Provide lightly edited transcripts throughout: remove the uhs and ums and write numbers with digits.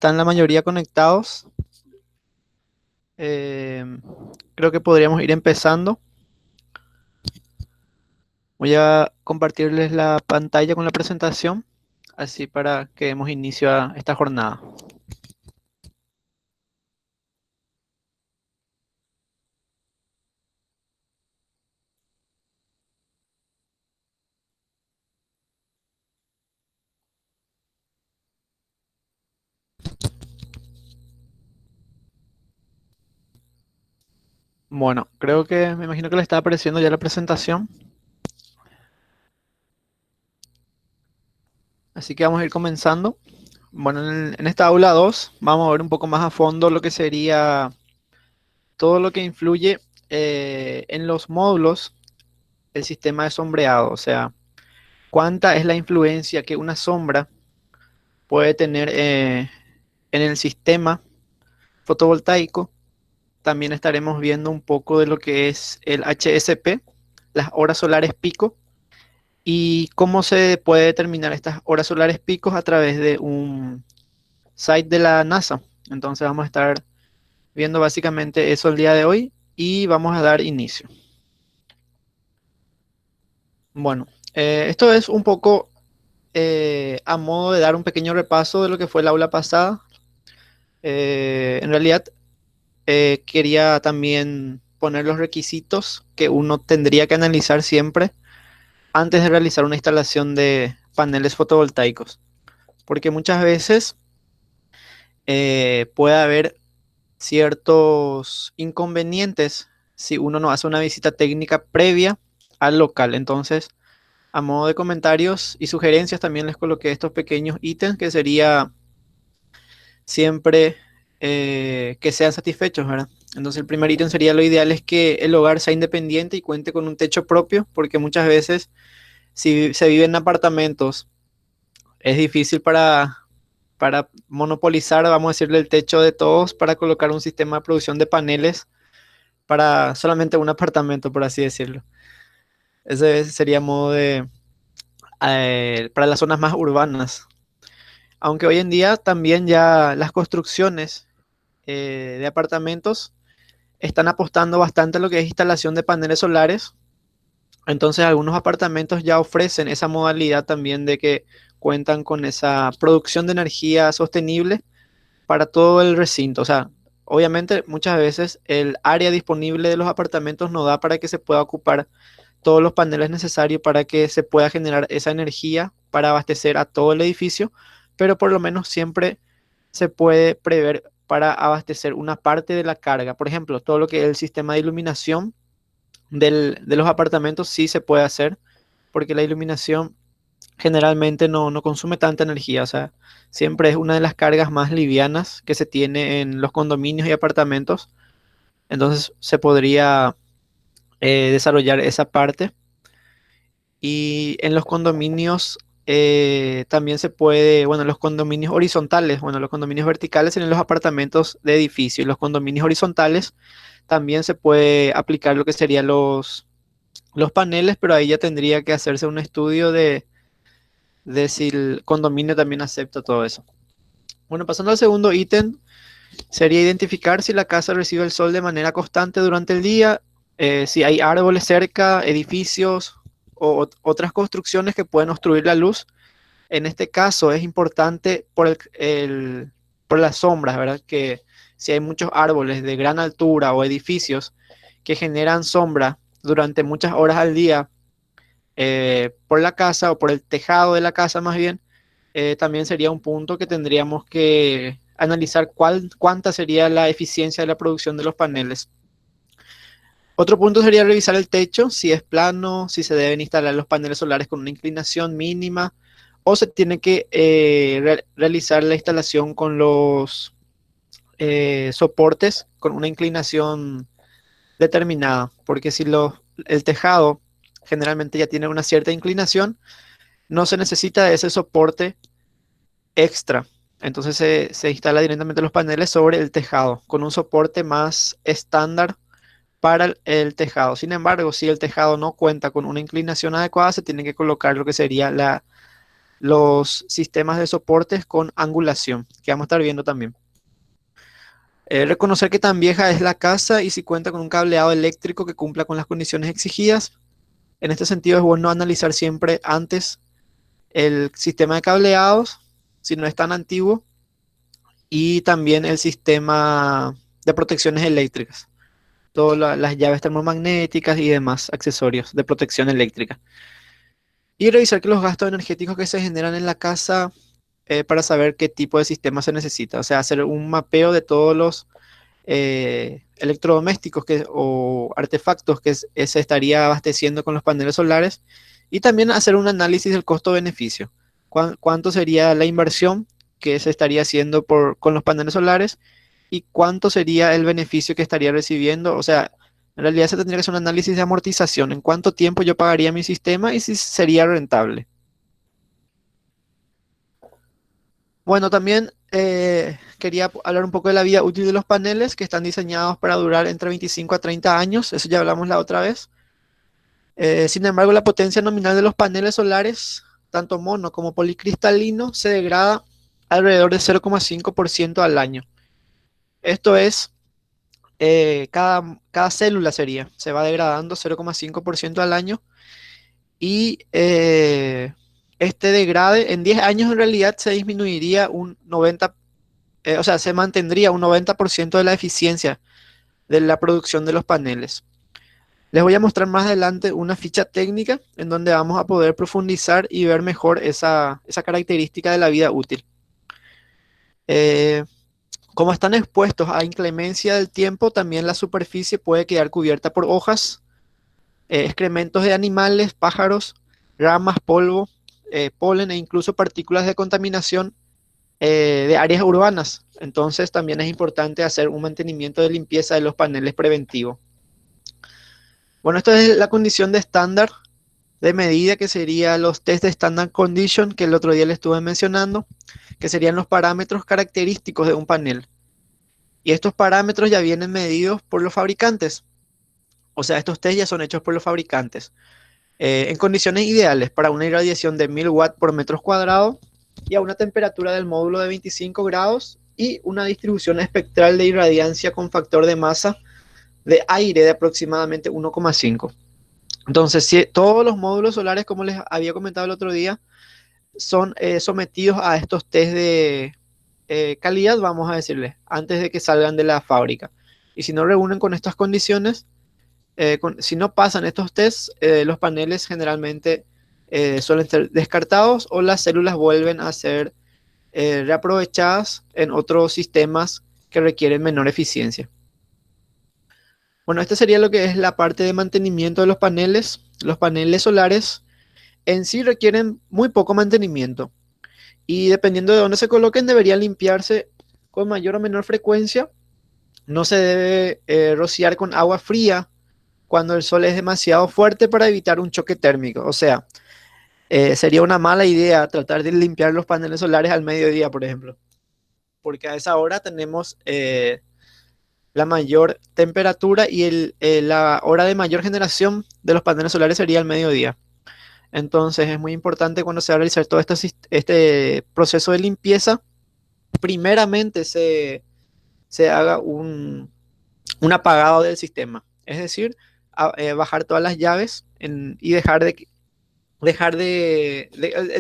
Están la mayoría conectados. Eh, Creo que podríamos ir empezando. Voy a compartirles la pantalla con la presentación, así para que demos inicio a esta jornada. Bueno, creo que me imagino que le está apareciendo ya la presentación, así que vamos a ir comenzando. Bueno, en esta aula 2 vamos a ver un poco más a fondo lo que sería todo lo que influye en los módulos del sistema de sombreado, o sea, cuánta es la influencia que una sombra puede tener en el sistema fotovoltaico. También estaremos viendo un poco de lo que es el HSP, las horas solares pico, y cómo se puede determinar estas horas solares picos a través de un site de la NASA. Entonces vamos a estar viendo básicamente eso el día de hoy y vamos a dar inicio. Bueno, esto es un poco a modo de dar un pequeño repaso de lo que fue el aula pasada. En realidad quería también poner los requisitos que uno tendría que analizar siempre antes de realizar una instalación de paneles fotovoltaicos, porque muchas veces puede haber ciertos inconvenientes si uno no hace una visita técnica previa al local. Entonces, a modo de comentarios y sugerencias, también les coloqué estos pequeños ítems que sería siempre que sean satisfechos, ¿verdad? Entonces el primer ítem sería lo ideal es que el hogar sea independiente y cuente con un techo propio, porque muchas veces si se vive en apartamentos es difícil para monopolizar, vamos a decirle, el techo de todos para colocar un sistema de producción de paneles para solamente un apartamento, por así decirlo. Ese sería modo de, para las zonas más urbanas. Aunque hoy en día también ya las construcciones de apartamentos están apostando bastante a lo que es instalación de paneles solares. Entonces algunos apartamentos ya ofrecen esa modalidad también de que cuentan con esa producción de energía sostenible para todo el recinto. O sea, obviamente muchas veces el área disponible de los apartamentos no da para que se pueda ocupar todos los paneles necesarios para que se pueda generar esa energía para abastecer a todo el edificio, pero por lo menos siempre se puede prever para abastecer una parte de la carga. Por ejemplo, todo lo que es el sistema de iluminación de los apartamentos sí se puede hacer, porque la iluminación generalmente no consume tanta energía. O sea, siempre es una de las cargas más livianas que se tiene en los condominios y apartamentos. Entonces se podría desarrollar esa parte. Y en los condominios también se puede, bueno, los condominios horizontales, bueno, los condominios verticales en los apartamentos de edificio y los condominios horizontales también se puede aplicar lo que serían los paneles, pero ahí ya tendría que hacerse un estudio de si el condominio también acepta todo eso. Bueno, pasando al segundo ítem, sería identificar si la casa recibe el sol de manera constante durante el día, si hay árboles cerca, edificios o otras construcciones que pueden obstruir la luz. En este caso es importante por las sombras, ¿verdad? Que si hay muchos árboles de gran altura o edificios que generan sombra durante muchas horas al día por la casa o por el tejado de la casa más bien, también sería un punto que tendríamos que analizar cuánta sería la eficiencia de la producción de los paneles. Otro punto sería revisar el techo, si es plano, si se deben instalar los paneles solares con una inclinación mínima o se tiene que realizar la instalación con los soportes con una inclinación determinada, porque si el tejado generalmente ya tiene una cierta inclinación, no se necesita ese soporte extra. Entonces se instala directamente los paneles sobre el tejado con un soporte más estándar para el tejado. Sin embargo, si el tejado no cuenta con una inclinación adecuada, se tiene que colocar lo que sería los sistemas de soportes con angulación, que vamos a estar viendo también. Reconocer qué tan vieja es la casa y si cuenta con un cableado eléctrico que cumpla con las condiciones exigidas. En este sentido es bueno analizar siempre antes el sistema de cableados, si no es tan antiguo, y también el sistema de protecciones eléctricas, todas las llaves termomagnéticas y demás accesorios de protección eléctrica. Y revisar que los gastos energéticos que se generan en la casa para saber qué tipo de sistema se necesita. O sea, hacer un mapeo de todos los electrodomésticos o artefactos que se estaría abasteciendo con los paneles solares y también hacer un análisis del costo-beneficio. ¿Cuánto sería la inversión que se estaría haciendo con los paneles solares y cuánto sería el beneficio que estaría recibiendo? O sea, en realidad se tendría que hacer un análisis de amortización, en cuánto tiempo yo pagaría mi sistema y si sería rentable. Bueno, también quería hablar un poco de la vida útil de los paneles que están diseñados para durar entre 25 a 30 años, eso ya hablamos la otra vez. Sin embargo, la potencia nominal de los paneles solares, tanto mono como policristalino, se degrada alrededor de 0,5% al año. Esto es, cada célula se va degradando 0,5% al año y este degrade en 10 años en realidad se disminuiría un 90%. O sea, se mantendría un 90% de la eficiencia de la producción de los paneles. Les voy a mostrar más adelante una ficha técnica en donde vamos a poder profundizar y ver mejor esa característica de la vida útil. Eh, Como están expuestos a inclemencia del tiempo, también la superficie puede quedar cubierta por hojas, excrementos de animales, pájaros, ramas, polvo, polen e incluso partículas de contaminación de áreas urbanas. Entonces también es importante hacer un mantenimiento de limpieza de los paneles preventivo. Bueno, esto es la condición de estándar de medida que serían los test de standard condition que el otro día les estuve mencionando, que serían los parámetros característicos de un panel. Y estos parámetros ya vienen medidos por los fabricantes. O sea, estos test ya son hechos por los fabricantes. En condiciones ideales para una irradiación de 1000 watts por metros cuadrados y a una temperatura del módulo de 25 grados y una distribución espectral de irradiancia con factor de masa de aire de aproximadamente 1,5. Entonces, si todos los módulos solares, como les había comentado el otro día, son sometidos a estos test de calidad, vamos a decirles, antes de que salgan de la fábrica. Y si no reúnen con estas condiciones, si no pasan estos tests, los paneles generalmente suelen ser descartados o las células vuelven a ser reaprovechadas en otros sistemas que requieren menor eficiencia. Bueno, esta sería lo que es la parte de mantenimiento de los paneles. Los paneles solares en sí requieren muy poco mantenimiento y dependiendo de dónde se coloquen deberían limpiarse con mayor o menor frecuencia. No se debe rociar con agua fría cuando el sol es demasiado fuerte para evitar un choque térmico. O sea, sería una mala idea tratar de limpiar los paneles solares al mediodía, por ejemplo, porque a esa hora tenemos la mayor temperatura y la hora de mayor generación de los paneles solares sería el mediodía. Entonces es muy importante cuando se va a realizar todo este proceso de limpieza, primeramente se haga un apagado del sistema. Es decir, bajar todas las llaves y el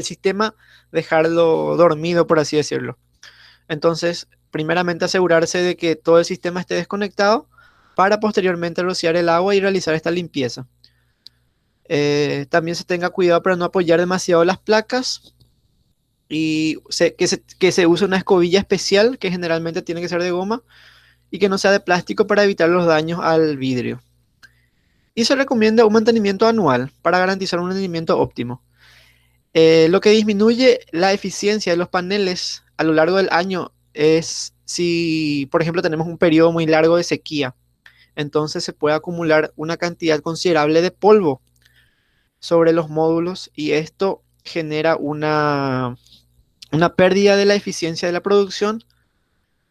sistema dejarlo dormido, por así decirlo. Entonces, primeramente asegurarse de que todo el sistema esté desconectado para posteriormente rociar el agua y realizar esta limpieza. También se tenga cuidado para no apoyar demasiado las placas y que se use una escobilla especial que generalmente tiene que ser de goma y que no sea de plástico para evitar los daños al vidrio. Y se recomienda un mantenimiento anual para garantizar un rendimiento óptimo. Lo que disminuye la eficiencia de los paneles a lo largo del año es si, por ejemplo, tenemos un periodo muy largo de sequía. Entonces se puede acumular una cantidad considerable de polvo sobre los módulos y esto genera una pérdida de la eficiencia de la producción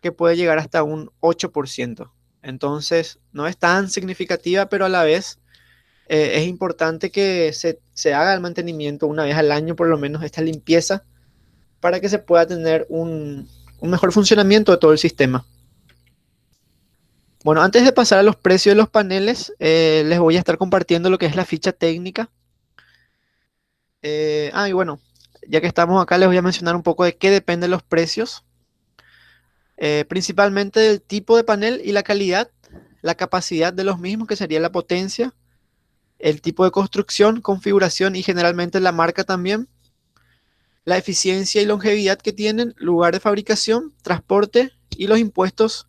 que puede llegar hasta un 8%. Entonces no es tan significativa, pero a la vez es importante que se haga el mantenimiento una vez al año, por lo menos esta limpieza, para que se pueda tener un mejor funcionamiento de todo el sistema. Bueno, antes de pasar a los precios de los paneles, les voy a estar compartiendo lo que es la ficha técnica. Y bueno, ya que estamos acá, les voy a mencionar un poco de qué dependen los precios. Principalmente del tipo de panel y la calidad, la capacidad de los mismos, que sería la potencia, el tipo de construcción, configuración y generalmente la marca también, la eficiencia y longevidad que tienen, lugar de fabricación, transporte y los impuestos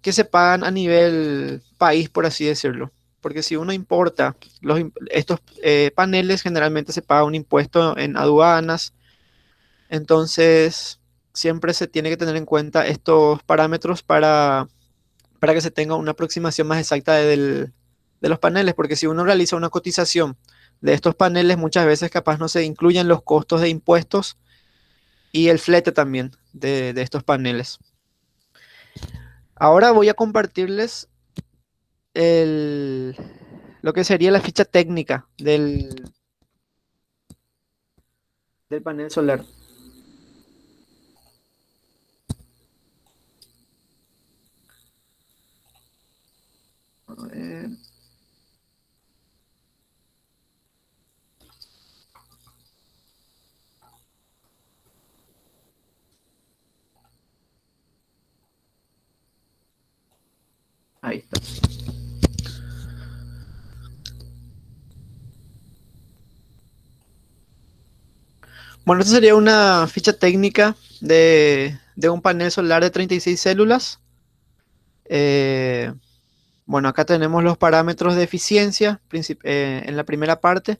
que se pagan a nivel país, por así decirlo. Porque si uno importa estos paneles, generalmente se paga un impuesto en aduanas. Entonces, siempre se tiene que tener en cuenta estos parámetros para que se tenga una aproximación más exacta de los paneles. Porque si uno realiza una cotización de estos paneles, muchas veces capaz no se incluyen los costos de impuestos y el flete también de estos paneles. Ahora voy a compartirles el, lo que sería la ficha técnica del panel solar. A ver, ahí está. Bueno, esta sería una ficha técnica de un panel solar de 36 células. Eh, bueno, acá tenemos los parámetros de eficiencia en la primera parte.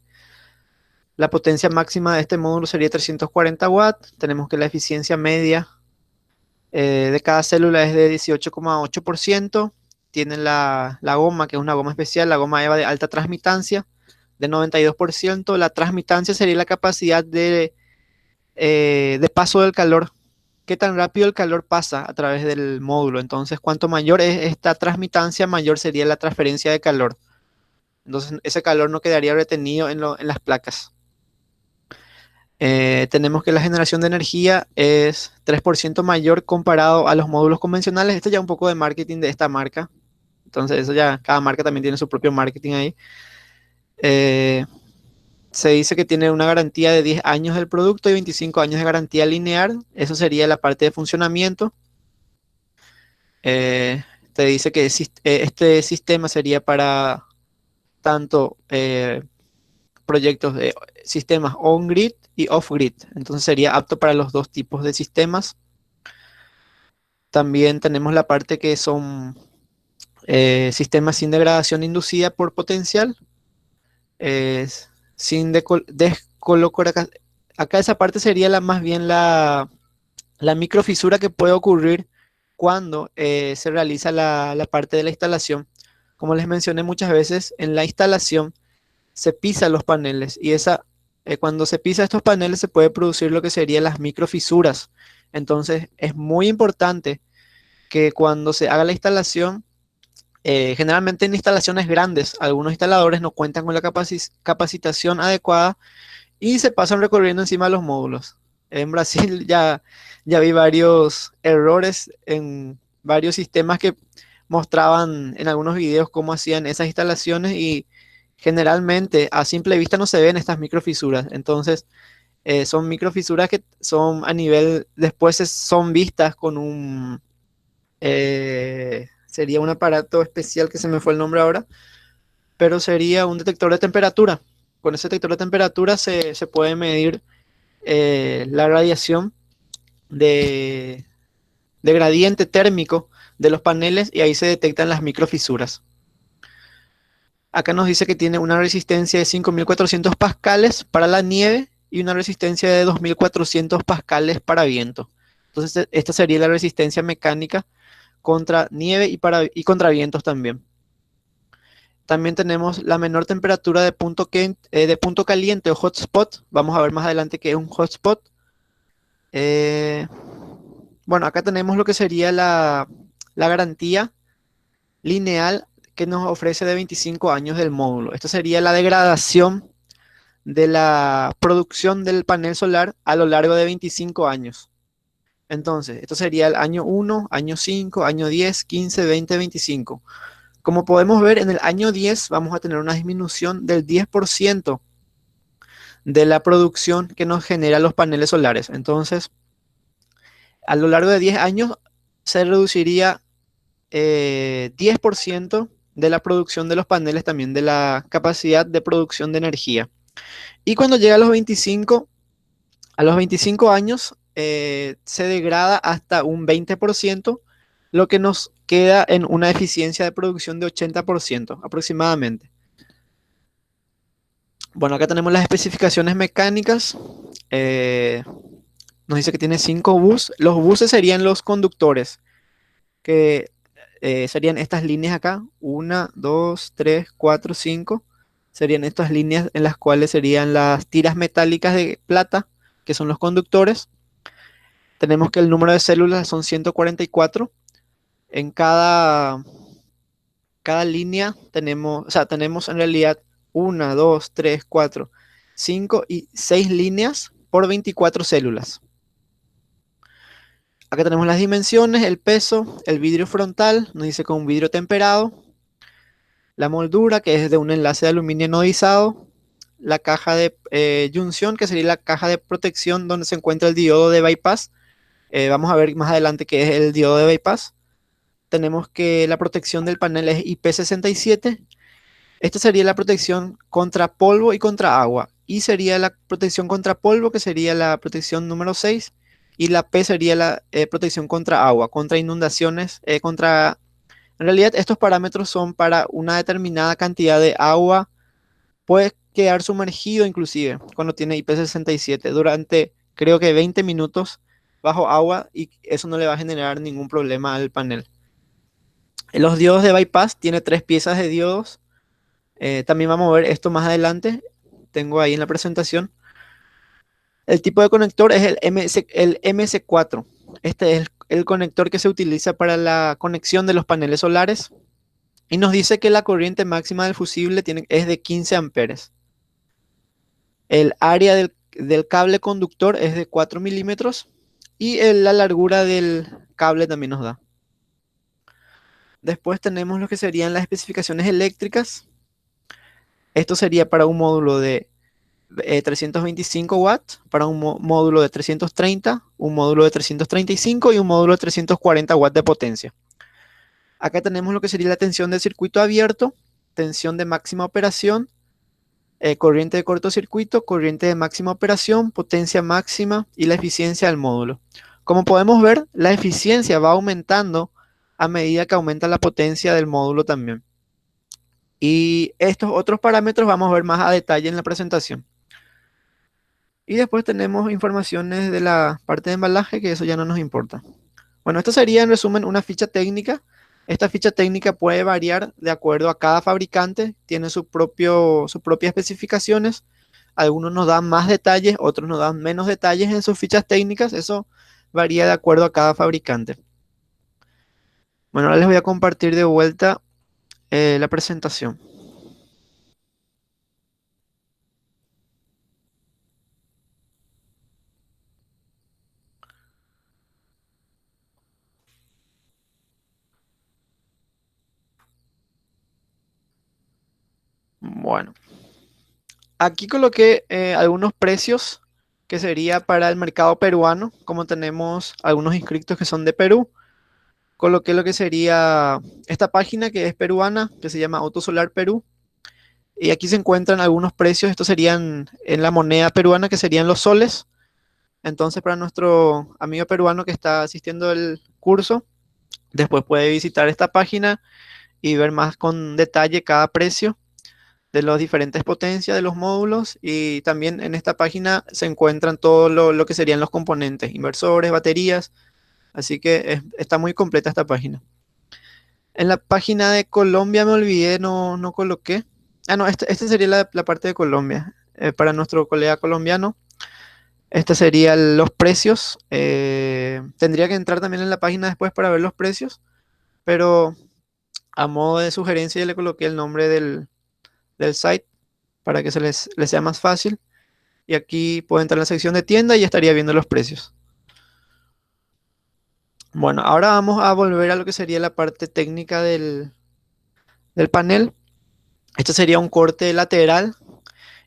La potencia máxima de este módulo sería 340 watts. Tenemos que la eficiencia media de cada célula es de 18,8%. Tienen la goma, que es una goma especial, la goma EVA de alta transmitancia, de 92%. La transmitancia sería la capacidad de paso del calor. Qué tan rápido el calor pasa a través del módulo. Entonces, cuanto mayor es esta transmitancia, mayor sería la transferencia de calor. Entonces, ese calor no quedaría retenido en las placas. Tenemos que la generación de energía es 3% mayor comparado a los módulos convencionales. Esto ya un poco de marketing de esta marca. Entonces, eso ya, cada marca también tiene su propio marketing ahí. Eh, Se dice que tiene una garantía de 10 años del producto y 25 años de garantía lineal. Eso sería la parte de funcionamiento. Eh, Te dice que este sistema sería para tanto proyectos de sistemas on-grid y off-grid. Entonces sería apto para los dos tipos de sistemas. También tenemos la parte que son sistemas sin degradación inducida por potencial. Sin descolocar acá esa parte sería más bien la microfisura que puede ocurrir cuando se realiza la parte de la instalación. Como les mencioné muchas veces, en la instalación se pisan los paneles y cuando se pisa estos paneles se puede producir lo que serían las microfisuras. Entonces es muy importante que cuando se haga la instalación, generalmente en instalaciones grandes, algunos instaladores no cuentan con la capacitación adecuada y se pasan recorriendo encima de los módulos. En Brasil ya vi varios errores en varios sistemas que mostraban en algunos videos cómo hacían esas instalaciones y generalmente a simple vista no se ven estas microfisuras. Entonces son microfisuras que son a nivel, después son vistas con sería un aparato especial que se me fue el nombre ahora, pero sería un detector de temperatura. Con ese detector de temperatura se puede medir la radiación de, de gradiente térmico de los paneles y ahí se detectan las microfisuras. Acá nos dice que tiene una resistencia de 5.400 pascales para la nieve y una resistencia de 2.400 pascales para viento. Entonces, esta sería la resistencia mecánica contra nieve y contra vientos también. También tenemos la menor temperatura de punto caliente o hotspot. Vamos a ver más adelante qué es un hotspot. Eh, bueno, acá tenemos lo que sería la garantía lineal que nos ofrece de 25 años del módulo. Esta sería la degradación de la producción del panel solar a lo largo de 25 años. Entonces, esto sería el año 1, año 5, año 10, 15, 20, 25. Como podemos ver, en el año 10 vamos a tener una disminución del 10% de la producción que nos genera los paneles solares. Entonces, a lo largo de 10 años se reduciría 10% de la producción de los paneles, también de la capacidad de producción de energía. Y cuando llega a los 25 años, se degrada hasta un 20%, lo que nos queda en una eficiencia de producción de 80% aproximadamente. Bueno, acá tenemos las especificaciones mecánicas. Eh, Nos dice que tiene 5 buses. Los buses serían los conductores, que serían estas líneas acá. 1, 2, 3, 4, 5. Serían estas líneas en las cuales serían las tiras metálicas de plata, que son los conductores. Tenemos que el número de células son 144. En cada línea tenemos, o sea, tenemos en realidad 1, 2, 3, 4, 5 y 6 líneas por 24 células. Acá tenemos las dimensiones, el peso, el vidrio frontal, nos dice con un vidrio temperado, la moldura, que es de un enlace de aluminio anodizado, la caja de junción, que sería la caja de protección donde se encuentra el diodo de bypass. Vamos a ver más adelante qué es el diodo de bypass. Tenemos que la protección del panel es IP67. Esta sería la protección contra polvo y contra agua. Y sería la protección contra polvo, que sería la protección número 6. Y la P sería la protección contra agua, contra inundaciones, contra... En realidad estos parámetros son para una determinada cantidad de agua. Puede quedar sumergido inclusive cuando tiene IP67 durante creo que 20 minutos bajo agua y eso no le va a generar ningún problema al panel. Los diodos de bypass tiene 3 piezas de diodos. También vamos a ver esto más adelante. Tengo ahí en la presentación. El tipo de conector es el MC4. Este es el conector que se utiliza para la conexión de los paneles solares. Y nos dice que la corriente máxima del fusible es de 15 amperes. El área del cable conductor es de 4 milímetros. Y la largura del cable también nos da. Después tenemos lo que serían las especificaciones eléctricas. Esto sería para un módulo de 325 watts, para un módulo de 330, un módulo de 335 y un módulo de 340 watts de potencia. Acá tenemos lo que sería la tensión de circuito abierto, tensión de máxima operación, corriente de cortocircuito, corriente de máxima operación, potencia máxima y la eficiencia del módulo. Como podemos ver, la eficiencia va aumentando a medida que aumenta la potencia del módulo también. Y estos otros parámetros vamos a ver más a detalle en la presentación. Y después tenemos informaciones de la parte de embalaje, que eso ya no nos importa. Bueno, esto sería en resumen una ficha técnica. Esta ficha técnica puede variar de acuerdo a cada fabricante, tiene sus propias especificaciones. Algunos nos dan más detalles, otros nos dan menos detalles en sus fichas técnicas. Eso varía de acuerdo a cada fabricante. Bueno, ahora les voy a compartir de vuelta la presentación. Bueno, aquí coloqué algunos precios que sería para el mercado peruano, como tenemos algunos inscritos que son de Perú. Coloqué lo que sería esta página que es peruana, que se llama Autosolar Perú. Y aquí se encuentran algunos precios. Estos serían en la moneda peruana, que serían los soles. Entonces, para nuestro amigo peruano que está asistiendo al curso, después puede visitar esta página y ver más con detalle cada precio de las diferentes potencias de los módulos. Y también en esta página se encuentran todo lo que serían los componentes, inversores, baterías. Así que está muy completa esta página. En la página de Colombia me olvidé, no coloqué. Ah, no, este sería la parte de Colombia. Para nuestro colega colombiano, este serían los precios. Tendría que entrar también en la página después para ver los precios, pero A modo de sugerencia, ya le coloqué el nombre del site para que les sea más fácil. Y aquí puedo entrar en la sección de tienda y estaría viendo los precios. Bueno, ahora vamos a volver a lo que sería la parte técnica del panel. Esto sería un corte lateral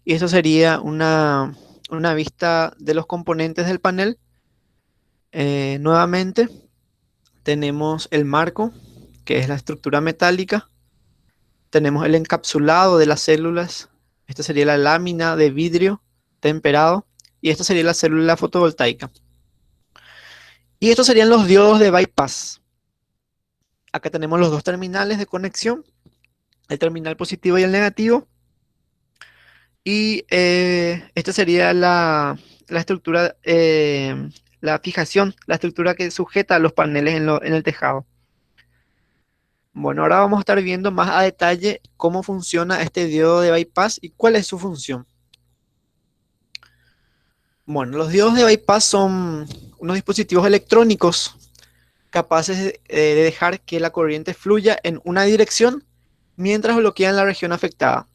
y esto sería una vista de los componentes del panel. Nuevamente tenemos el marco, que es la estructura metálica. Tenemos el encapsulado de las células. Esta sería la lámina de vidrio temperado. Y esta sería la célula fotovoltaica. Y estos serían los diodos de bypass. Acá tenemos los dos terminales de conexión, el terminal positivo y el negativo. Y esta sería la estructura, la fijación, la estructura que sujeta los paneles en el tejado. Bueno, ahora vamos a estar viendo más a detalle cómo funciona este diodo de bypass y cuál es su función. Bueno, los diodos de bypass son unos dispositivos electrónicos capaces de dejar que la corriente fluya en una dirección mientras bloquean la región afectada.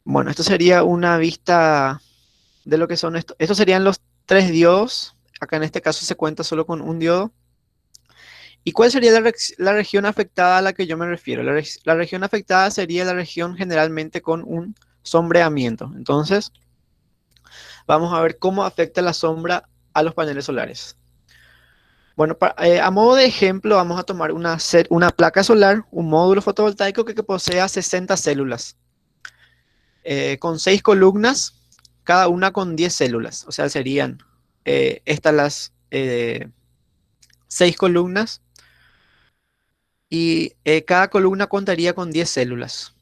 Bueno, esto sería una vista de lo que son estos. Estos serían los tres diodos. Acá en este caso se cuenta solo con un diodo. ¿Y cuál sería la región afectada a la que yo me refiero? La región afectada sería la región generalmente con un sombreamiento. Entonces, vamos a ver cómo afecta la sombra a los paneles solares. Bueno, a modo de ejemplo, vamos a tomar una placa solar, un módulo fotovoltaico que posea 60 células, con 6 columnas, cada una con 10 células. O sea, serían estas las 6 columnas y cada columna contaría con 10 células.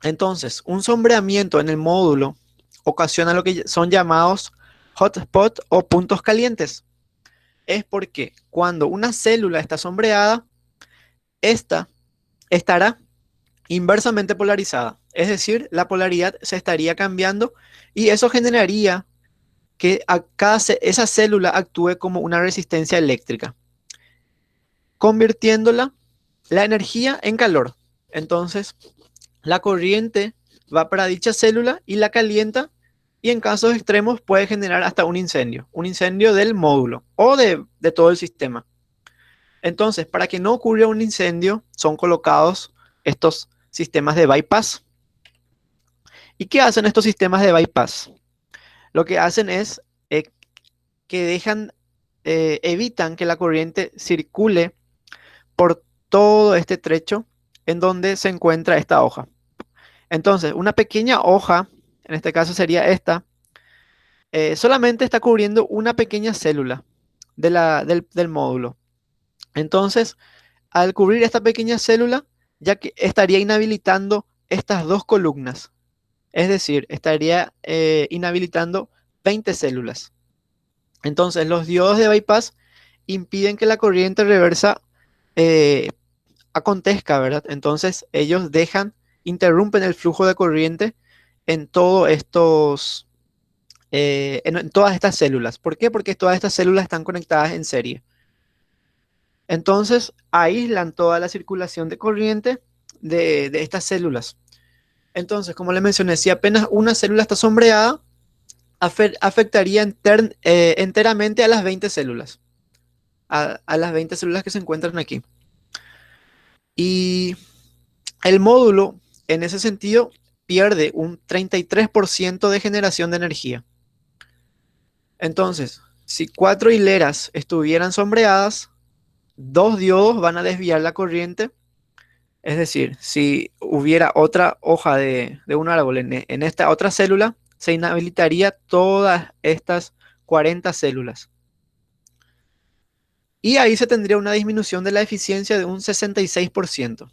Entonces, un sombreamiento en el módulo ocasiona lo que son llamados hotspot o puntos calientes. Es porque cuando una célula está sombreada, esta estará inversamente polarizada. Es decir, la polaridad se estaría cambiando y eso generaría que esa célula actúe como una resistencia eléctrica, convirtiéndola la energía en calor. Entonces, la corriente va para dicha célula y la calienta y en casos extremos puede generar hasta un incendio del módulo o de todo el sistema. Entonces, para que no ocurra un incendio, son colocados estos sistemas de bypass. ¿Y qué hacen estos sistemas de bypass? Lo que hacen es que evitan que la corriente circule por todo este trecho en donde se encuentra esta hoja. Entonces, una pequeña hoja, en este caso sería esta, solamente está cubriendo una pequeña célula del módulo. Entonces, al cubrir esta pequeña célula, ya que estaría inhabilitando estas dos columnas. Es decir, estaría inhabilitando 20 células. Entonces, los diodos de bypass impiden que la corriente reversa eh, acontezca, ¿verdad? Entonces, ellos interrumpen el flujo de corriente en en todas estas células. ¿Por qué? Porque todas estas células están conectadas en serie. Entonces, aíslan toda la circulación de corriente de estas células. Entonces, como le mencioné, si apenas una célula está sombreada, afectaría enteramente a las 20 células, a las 20 células que se encuentran aquí. Y el módulo, en ese sentido, pierde un 33% de generación de energía. Entonces, si 4 hileras estuvieran sombreadas, 2 diodos van a desviar la corriente. Es decir, si hubiera otra hoja de un árbol en esta otra célula, se inhabilitaría todas estas 40 células. Y ahí se tendría una disminución de la eficiencia de un 66%.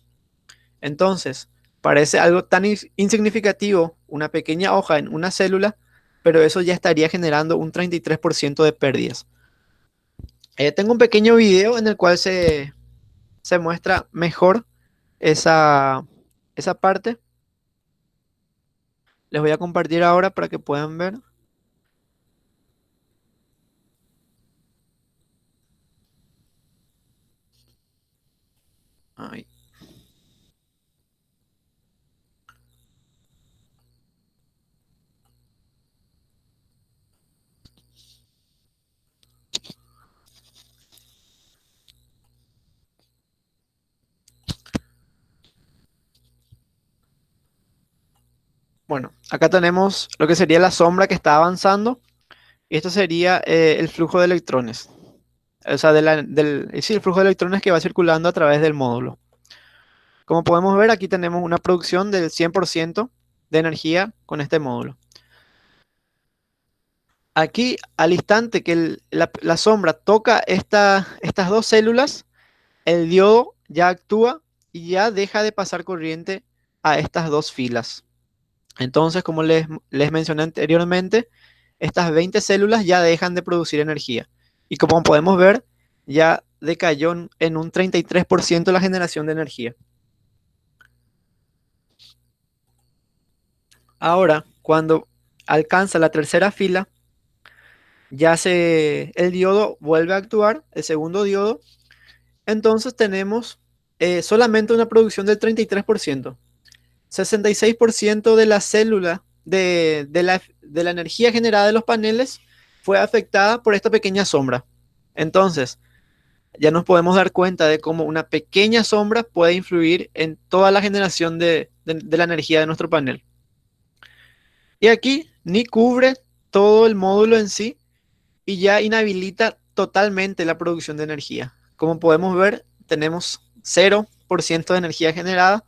Entonces, parece algo tan insignificativo, una pequeña hoja en una célula, pero eso ya estaría generando un 33% de pérdidas. Tengo un pequeño video en el cual se muestra mejor esa parte. Les voy a compartir ahora para que puedan ver. Ahí. Bueno, acá tenemos lo que sería la sombra que está avanzando y esto sería el flujo de electrones. O sea, sí, el flujo de electrones que va circulando a través del módulo. Como podemos ver, aquí tenemos una producción del 100% de energía con este módulo. Aquí, al instante que la sombra toca estas dos células, el diodo ya actúa y ya deja de pasar corriente a estas dos filas. Entonces, como les mencioné anteriormente, estas 20 células ya dejan de producir energía. Y como podemos ver, ya decayó en un 33% la generación de energía. Ahora, cuando alcanza la tercera fila, el diodo vuelve a actuar, el segundo diodo. Entonces tenemos solamente una producción del 33%. 66% de la célula de la energía generada de los paneles fue afectada por esta pequeña sombra. Entonces, ya nos podemos dar cuenta de cómo una pequeña sombra puede influir en toda la generación de la energía de nuestro panel. Y aquí ni cubre todo el módulo en sí y ya inhabilita totalmente la producción de energía. Como podemos ver, tenemos 0% de energía generada.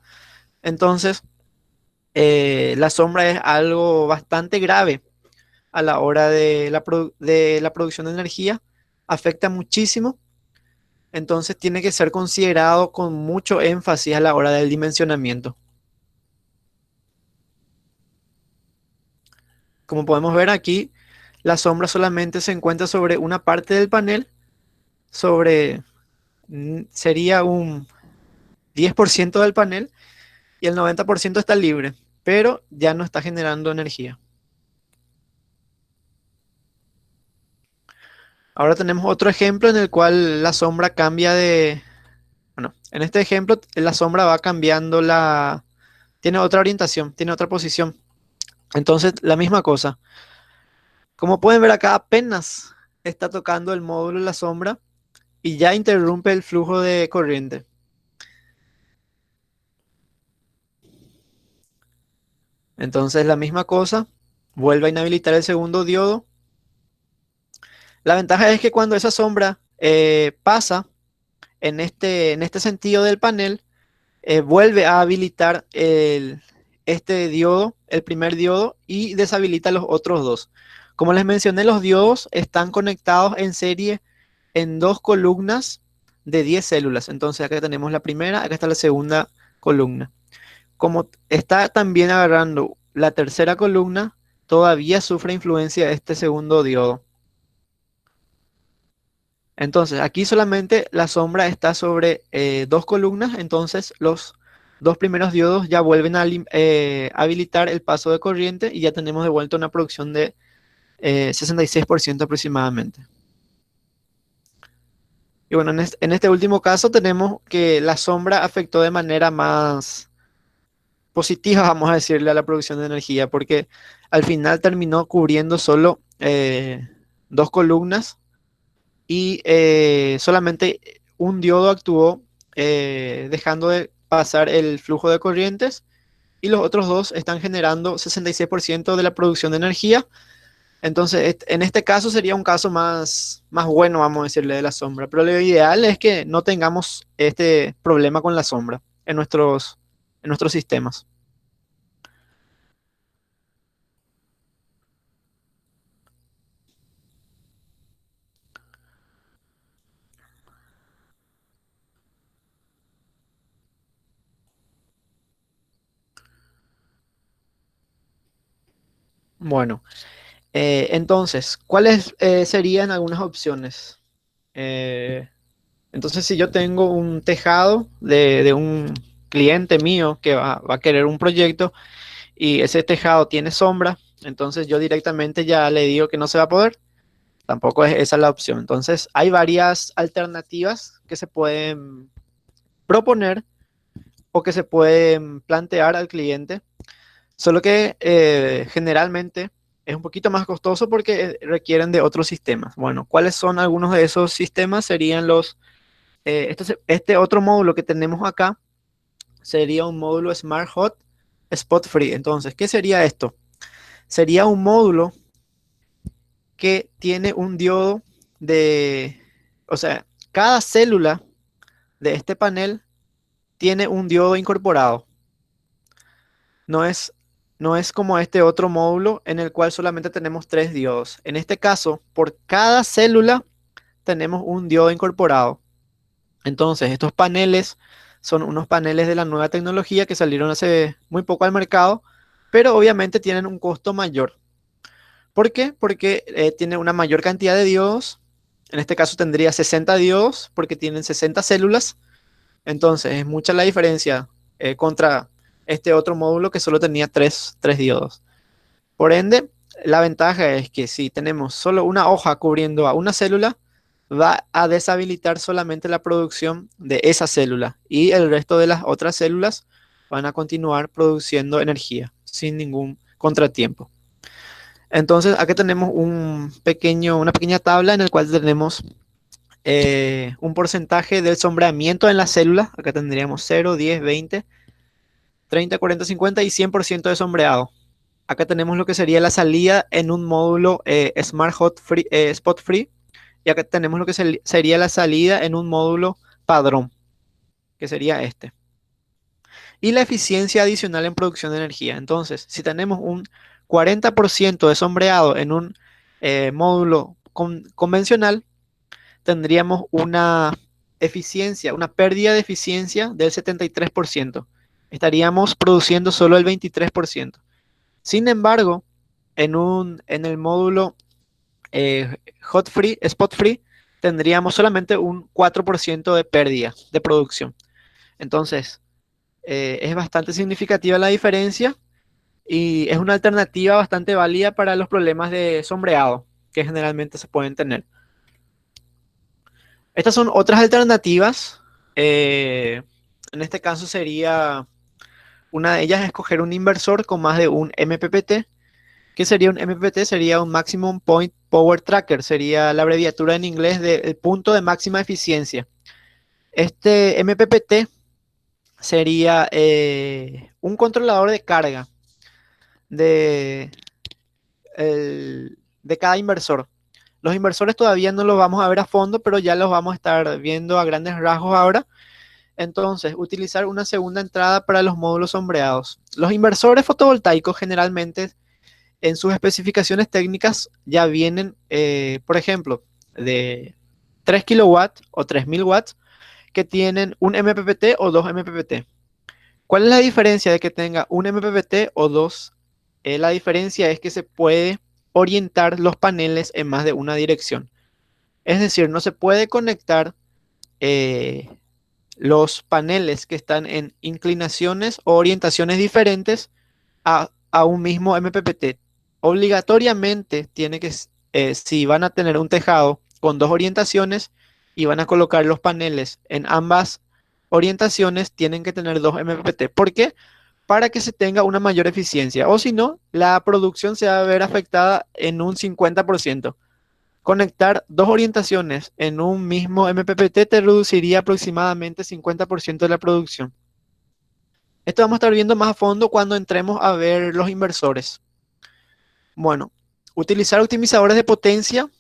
Entonces, la sombra es algo bastante grave a la hora de la producción de energía, afecta muchísimo, entonces tiene que ser considerado con mucho énfasis a la hora del dimensionamiento. Como podemos ver aquí, la sombra solamente se encuentra sobre una parte del panel, sería un 10% del panel y el 90% está libre, pero ya no está generando energía. Ahora tenemos otro ejemplo en el cual la sombra cambia de... Bueno, en este ejemplo la sombra va cambiando tiene otra orientación, tiene otra posición. Entonces, la misma cosa. Como pueden ver acá, apenas está tocando el módulo la sombra y ya interrumpe el flujo de corriente. Entonces, la misma cosa, vuelve a inhabilitar el segundo diodo. La ventaja es que cuando esa sombra pasa en este sentido del panel, vuelve a habilitar este diodo, el primer diodo, y deshabilita los otros dos. Como les mencioné, los diodos están conectados en serie en dos columnas de 10 células. Entonces acá tenemos la primera, acá está la segunda columna. Como está también agarrando la tercera columna, todavía sufre influencia este segundo diodo. Entonces, aquí solamente la sombra está sobre dos columnas, entonces los dos primeros diodos ya vuelven a habilitar el paso de corriente y ya tenemos de vuelta una producción de 66% aproximadamente. Y bueno, en este último caso tenemos que la sombra afectó de manera más positiva, vamos a decirle, a la producción de energía, porque al final terminó cubriendo solo dos columnas y solamente un diodo actuó dejando de pasar el flujo de corrientes y los otros dos están generando 66% de la producción de energía. Entonces, en este caso sería un caso más bueno, vamos a decirle, de la sombra, pero lo ideal es que no tengamos este problema con la sombra en nuestros sistemas. Bueno, entonces, ¿cuáles serían algunas opciones? Eh, Entonces, si yo tengo un tejado de un cliente mío que va a querer un proyecto y ese tejado tiene sombra, entonces yo directamente ya le digo que no se va a poder. Tampoco es esa la opción. Entonces, hay varias alternativas que se pueden proponer o que se pueden plantear al cliente, solo que generalmente es un poquito más costoso porque requieren de otros sistemas. Bueno, ¿cuáles son algunos de esos sistemas? Serían este otro módulo que tenemos acá sería un módulo Smart Hot, spot free. Entonces, ¿qué sería esto? Sería un módulo que tiene un diodo de, o sea, cada célula de este panel tiene un diodo incorporado. No es, no es como este otro módulo en el cual solamente tenemos tres diodos. En este caso, por cada célula tenemos un diodo incorporado. Entonces, estos paneles son unos paneles de la nueva tecnología que salieron hace muy poco al mercado, pero obviamente tienen un costo mayor. ¿Por qué? Porque tiene una mayor cantidad de diodos. En este caso tendría 60 diodos porque tienen 60 células. Entonces, es mucha la diferencia contra este otro módulo que solo tenía tres diodos. Por ende, la ventaja es que si tenemos solo una hoja cubriendo a una célula, va a deshabilitar solamente la producción de esa célula y el resto de las otras células van a continuar produciendo energía sin ningún contratiempo. Entonces, aquí tenemos una pequeña tabla en la cual tenemos un porcentaje del sombreamiento en la célula. Acá tendríamos 0, 10, 20, 30, 40, 50 y 100% de sombreado. Acá tenemos lo que sería la salida en un módulo Smart Hot Free, Spot Free. Y acá tenemos lo que sería la salida en un módulo padrón, que sería este. Y la eficiencia adicional en producción de energía. Entonces, si tenemos un 40% de sombreado en un módulo convencional, tendríamos una eficiencia, una pérdida de eficiencia del 73%. Estaríamos produciendo solo el 23%. Sin embargo, en el módulo hot free, spot free, tendríamos solamente un 4% de pérdida de producción. Entonces, es bastante significativa la diferencia y es una alternativa bastante válida para los problemas de sombreado que generalmente se pueden tener. Estas son otras alternativas. En este caso sería una de ellas escoger un inversor con más de un MPPT. ¿Qué sería un MPPT? Sería un Maximum Point Power Tracker. Sería la abreviatura en inglés del punto de máxima eficiencia. Este MPPT sería un controlador de carga de, de cada inversor. Los inversores todavía no los vamos a ver a fondo, pero ya los vamos a estar viendo a grandes rasgos ahora. Entonces, utilizar una segunda entrada para los módulos sombreados. Los inversores fotovoltaicos generalmente en sus especificaciones técnicas ya vienen, por ejemplo, de 3 kilowatts o 3000 watts que tienen un MPPT o dos MPPT. ¿Cuál es la diferencia de que tenga un MPPT o dos? La diferencia es que se puede orientar los paneles en más de una dirección. Es decir, no se puede conectar eh, los paneles que están en inclinaciones o orientaciones diferentes a un mismo MPPT. Obligatoriamente tiene que, si van a tener un tejado con dos orientaciones y van a colocar los paneles en ambas orientaciones, tienen que tener dos MPPT. ¿Por qué? Para que se tenga una mayor eficiencia. O si no, la producción se va a ver afectada en un 50%. Conectar dos orientaciones en un mismo MPPT te reduciría aproximadamente 50% de la producción. Esto vamos a estar viendo más a fondo cuando entremos a ver los inversores. Bueno, utilizar optimizadores de potencia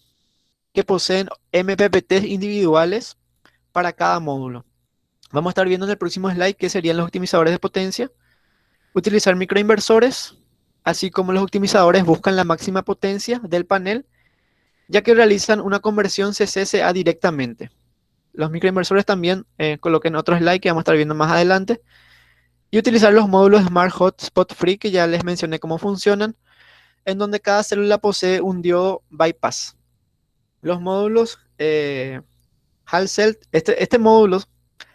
que poseen MPPTs individuales para cada módulo. Vamos a estar viendo en el próximo slide qué serían los optimizadores de potencia. Utilizar microinversores, así como los optimizadores buscan la máxima potencia del panel, ya que realizan una conversión CC-SA directamente. Los microinversores también coloquen otro slide que vamos a estar viendo más adelante. Y utilizar los módulos Smart Hot Spot Free, que ya les mencioné cómo funcionan, en donde cada célula posee un diodo bypass. Los módulos Hall Cell, este módulo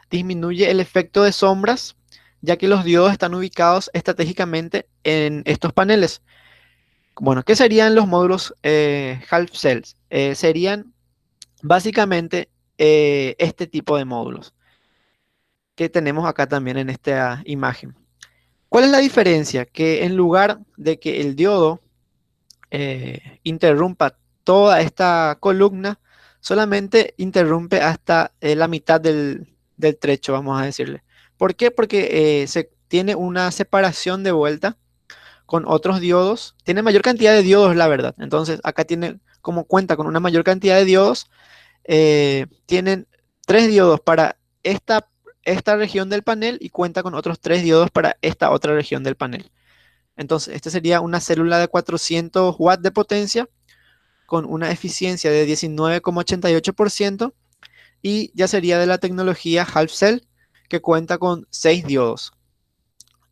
disminuye el efecto de sombras, ya que los diodos están ubicados estratégicamente en estos paneles. Bueno, ¿qué serían los módulos Half Cells? Serían básicamente este tipo de módulos que tenemos acá también en esta imagen. ¿Cuál es la diferencia? Que en lugar de que el diodo interrumpa toda esta columna, solamente interrumpe hasta la mitad del trecho, vamos a decirle. ¿Por qué? Porque tiene una separación de vuelta con otros diodos. Tiene mayor cantidad de diodos, la verdad. Entonces, acá tiene, como cuenta con una mayor cantidad de diodos, tienen 3 diodos para esta región del panel y cuenta con otros 3 diodos para esta otra región del panel. Entonces, esta sería una célula de 400 watts de potencia con una eficiencia de 19,88% y ya sería de la tecnología Half Cell que cuenta con 6 diodos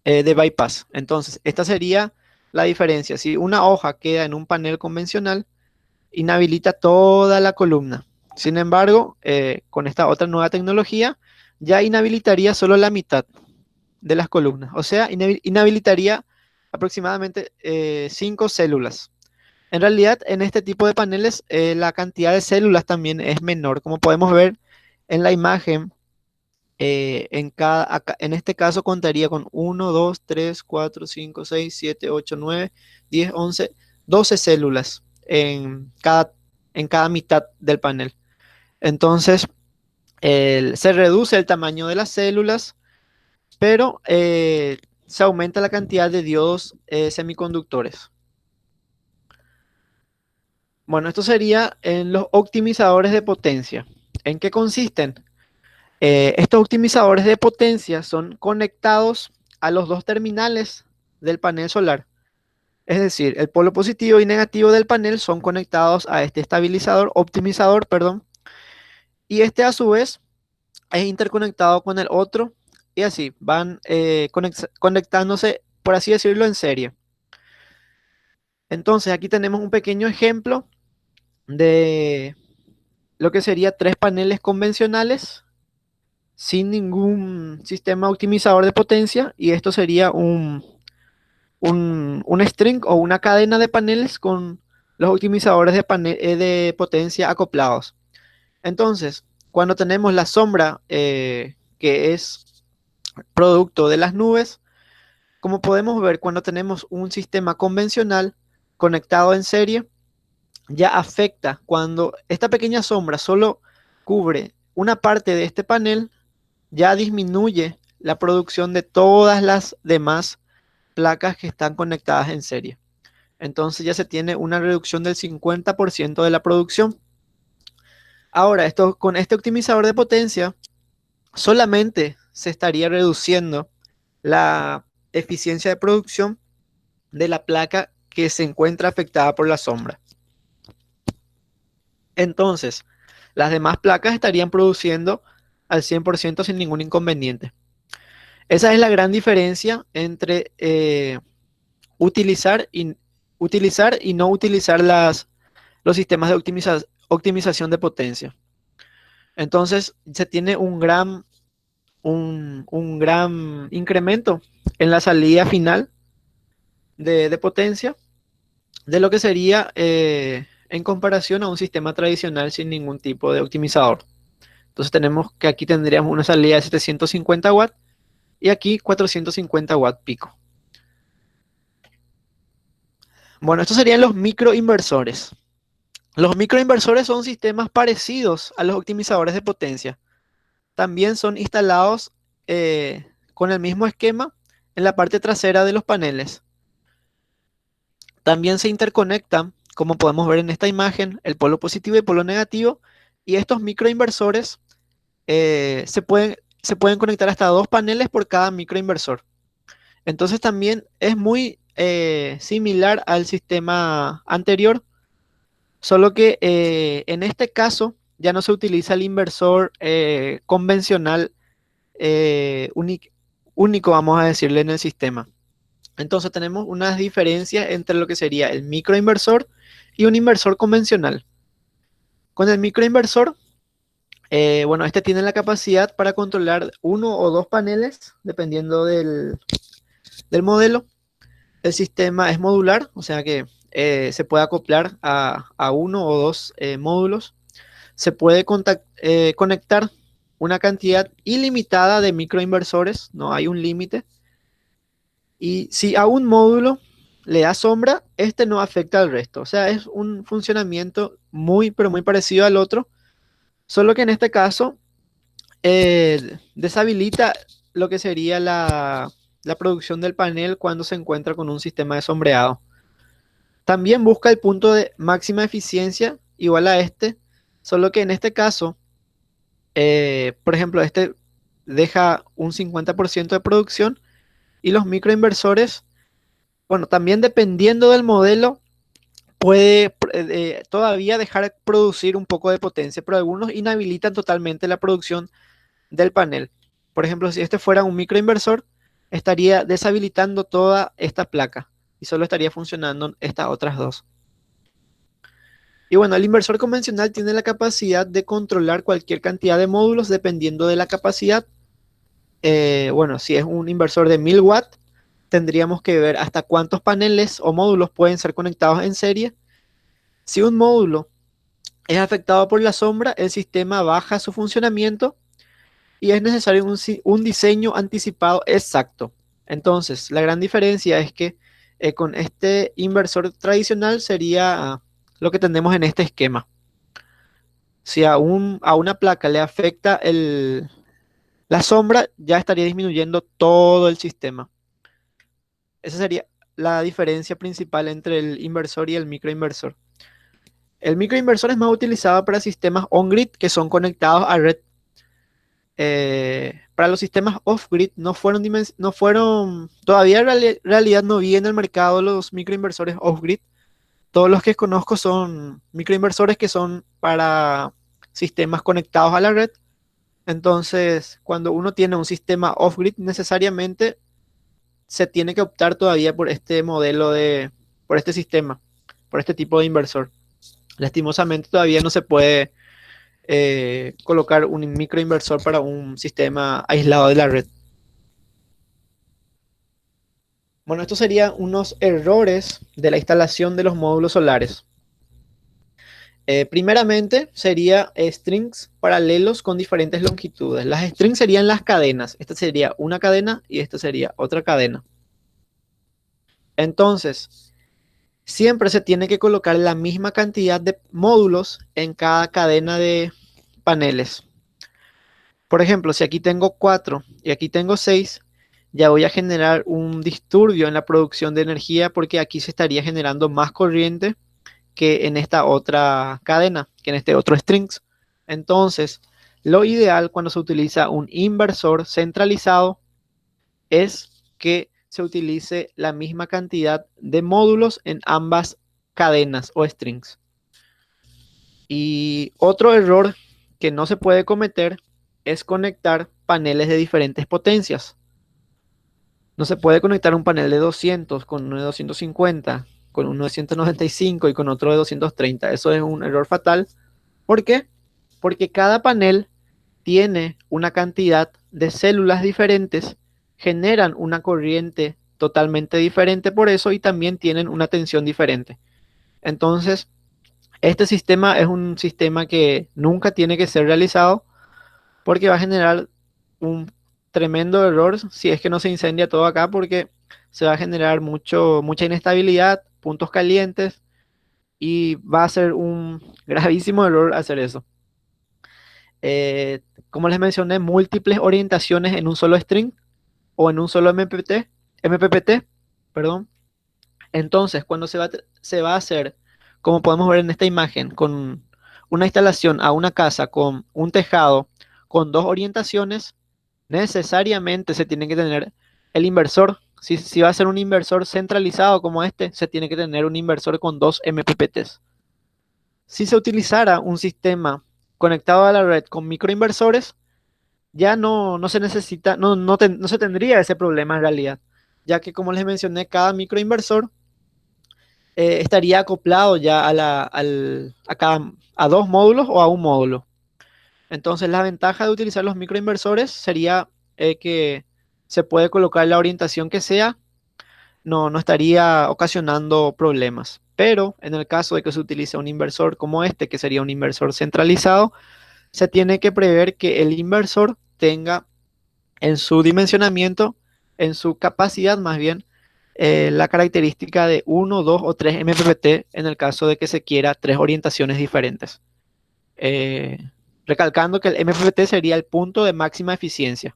de bypass. Entonces, esta sería la diferencia. Si una hoja queda en un panel convencional, inhabilita toda la columna. Sin embargo, con esta otra nueva tecnología, ya inhabilitaría solo la mitad de las columnas. O sea, inhabilitaría aproximadamente 5 células. En realidad, en este tipo de paneles, la cantidad de células también es menor. Como podemos ver en la imagen, en este caso contaría con 1, 2, 3, 4, 5, 6, 7, 8, 9, 10, 11, 12 células en cada mitad del panel. Entonces, se reduce el tamaño de las células, pero se aumenta la cantidad de diodos semiconductores. Bueno, esto sería en los optimizadores de potencia. ¿En qué consisten? Estos optimizadores de potencia son conectados a los dos terminales del panel solar. Es decir, el polo positivo y negativo del panel son conectados a este optimizador, perdón, y este a su vez es interconectado con el otro y así van conectándose, por así decirlo, en serie. Entonces aquí tenemos un pequeño ejemplo de lo que sería 3 paneles convencionales sin ningún sistema optimizador de potencia y esto sería un string o una cadena de paneles con los optimizadores de potencia acoplados. Entonces, cuando tenemos la sombra que es producto de las nubes, como podemos ver, cuando tenemos un sistema convencional conectado en serie, ya afecta cuando esta pequeña sombra solo cubre una parte de este panel, ya disminuye la producción de todas las demás placas que están conectadas en serie. Entonces ya se tiene una reducción del 50% de la producción. Ahora, con este optimizador de potencia, solamente se estaría reduciendo la eficiencia de producción de la placa que se encuentra afectada por la sombra. Entonces, las demás placas estarían produciendo al 100% sin ningún inconveniente. Esa es la gran diferencia entre utilizar y no utilizar los sistemas de optimización de potencia. Entonces, se tiene un gran incremento en la salida final de potencia de lo que sería en comparación a un sistema tradicional sin ningún tipo de optimizador. Entonces tenemos que aquí tendríamos una salida de 750 watts y aquí 450 watts pico. Bueno, estos serían los microinversores. Los microinversores son sistemas parecidos a los optimizadores de potencia. También son instalados con el mismo esquema en la parte trasera de los paneles. También se interconectan, como podemos ver en esta imagen, el polo positivo y el polo negativo. Y estos microinversores se pueden conectar hasta 2 paneles por cada microinversor. Entonces también es muy similar al sistema anterior, solo que en este caso ya no se utiliza el inversor convencional único, vamos a decirle, en el sistema. Entonces tenemos unas diferencias entre lo que sería el microinversor y un inversor convencional. Con el microinversor, bueno, este tiene la capacidad para controlar 1 o 2 paneles, dependiendo del modelo. El sistema es modular, o sea que se puede acoplar a 1 o 2 módulos. Se puede conectar una cantidad ilimitada de microinversores, no hay un límite. Y si a un módulo le da sombra, este no afecta al resto. O sea, es un funcionamiento muy, pero muy parecido al otro, solo que en este caso deshabilita lo que sería la producción del panel cuando se encuentra con un sistema de sombreado. También busca el punto de máxima eficiencia igual a este, solo que en este caso, por ejemplo, este deja un 50% de producción y los microinversores, bueno, también dependiendo del modelo, puede todavía dejar producir un poco de potencia, pero algunos inhabilitan totalmente la producción del panel. Por ejemplo, si este fuera un microinversor, estaría deshabilitando toda esta placa y solo estaría funcionando estas otras dos. Y bueno, el inversor convencional tiene la capacidad de controlar cualquier cantidad de módulos dependiendo de la capacidad. Bueno, si es un inversor de 1000 watts, tendríamos que ver hasta cuántos paneles o módulos pueden ser conectados en serie. Si un módulo es afectado por la sombra, el sistema baja su funcionamiento y es necesario un diseño anticipado exacto. Entonces, la gran diferencia es que con este inversor tradicional sería lo que tenemos en este esquema. Si a una placa le afecta la sombra, ya estaría disminuyendo todo el sistema. Esa sería la diferencia principal entre el inversor y el microinversor. El microinversor es más utilizado para sistemas on-grid que son conectados a red. Para los sistemas off-grid todavía en realidad no vi en el mercado los microinversores off-grid. Todos los que conozco son microinversores que son para sistemas conectados a la red. Entonces, cuando uno tiene un sistema off-grid, necesariamente se tiene que optar todavía por este por este sistema, por este tipo de inversor. Lastimosamente todavía no se puede colocar un microinversor para un sistema aislado de la red. Bueno, estos serían unos errores de la instalación de los módulos solares. Primeramente sería strings paralelos con diferentes longitudes. Las strings serían las cadenas. Esta sería una cadena y esta sería otra cadena. Entonces, siempre se tiene que colocar la misma cantidad de módulos en cada cadena de paneles. Por ejemplo, si aquí tengo 4 y aquí tengo 6, ya voy a generar un disturbio en la producción de energía porque aquí se estaría generando más corriente que en esta otra cadena, que en este otro strings. Entonces, lo ideal cuando se utiliza un inversor centralizado es que se utilice la misma cantidad de módulos en ambas cadenas o strings. Y otro error que no se puede cometer es conectar paneles de diferentes potencias. No se puede conectar un panel de 200 con uno de 250, con uno de 195 y con otro de 230. Eso es un error fatal. ¿Por qué? Porque cada panel tiene una cantidad de células diferentes, generan una corriente totalmente diferente por eso y también tienen una tensión diferente. Entonces, este sistema es un sistema que nunca tiene que ser realizado porque va a generar un tremendo error si es que no se incendia todo acá porque se va a generar mucha inestabilidad, puntos calientes y va a ser un gravísimo error hacer eso. Como les mencioné, múltiples orientaciones en un solo string o en un solo MPPT, perdón. Entonces, cuando se va a hacer, como podemos ver en esta imagen, con una instalación a una casa con un tejado con dos orientaciones, necesariamente se tiene que tener el inversor. Si va a ser un inversor centralizado como este, se tiene que tener un inversor con dos MPPTs. Si se utilizara un sistema conectado a la red con microinversores, ya no se necesita, no se tendría ese problema en realidad, ya que como les mencioné, cada microinversor estaría acoplado ya a dos módulos o a un módulo. Entonces, la ventaja de utilizar los microinversores sería que se puede colocar la orientación que sea, no estaría ocasionando problemas. Pero en el caso de que se utilice un inversor como este, que sería un inversor centralizado, se tiene que prever que el inversor tenga en su dimensionamiento, en su capacidad más bien, la característica de 1, 2 o 3 MPPT en el caso de que se quiera tres orientaciones diferentes. Eh, Recalcando que el MPPT sería el punto de máxima eficiencia.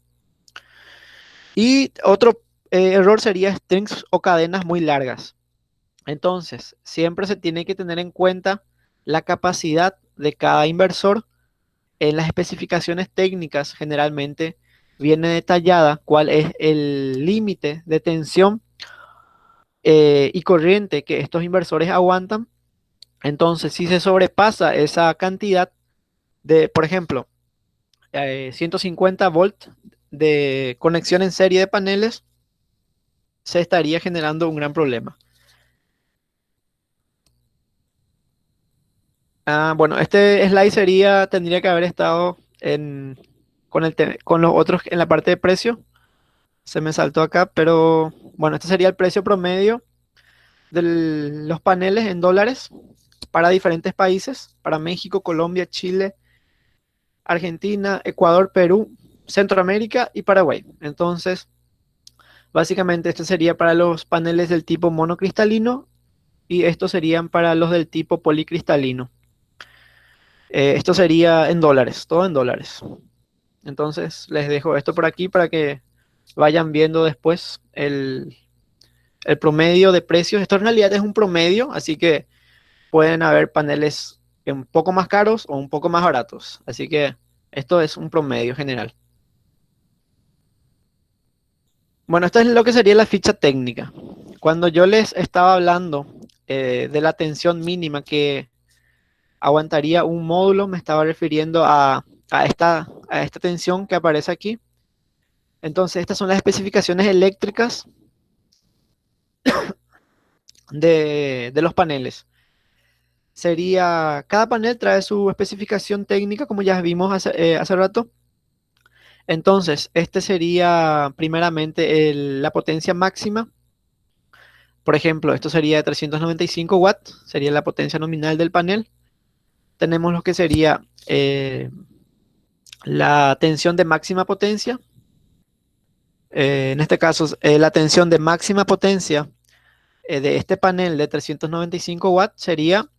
Y otro error sería strings o cadenas muy largas. Entonces, siempre se tiene que tener en cuenta la capacidad de cada inversor. En las especificaciones técnicas generalmente viene detallada cuál es el límite de tensión y corriente que estos inversores aguantan. Entonces, si se sobrepasa esa cantidad de, por ejemplo, 150 volt de conexión en serie de paneles, se estaría generando un gran problema. Bueno, este slide tendría que haber estado con los otros en la parte de precio. Se me saltó acá, pero bueno, este sería el precio promedio de los paneles en dólares para diferentes países, para México, Colombia, Chile, Argentina, Ecuador, Perú, Centroamérica y Paraguay. Entonces, básicamente este sería para los paneles del tipo monocristalino y estos serían para los del tipo policristalino. Esto sería en dólares, todo en dólares. Entonces, les dejo esto por aquí para que vayan viendo después el promedio de precios. Esto en realidad es un promedio, así que pueden haber paneles un poco más caros o un poco más baratos. Así que esto es un promedio general. Bueno, esto es lo que sería la ficha técnica. Cuando yo les estaba hablando de la tensión mínima que aguantaría un módulo, me estaba refiriendo a esta tensión que aparece aquí. Entonces, estas son las especificaciones eléctricas de los paneles. Cada panel trae su especificación técnica, como ya vimos hace rato. Entonces, este sería primeramente la potencia máxima. Por ejemplo, esto sería de 395 watts, sería la potencia nominal del panel. Tenemos lo que sería la tensión de máxima potencia. En este caso, la tensión de máxima potencia de este panel de 395 watts sería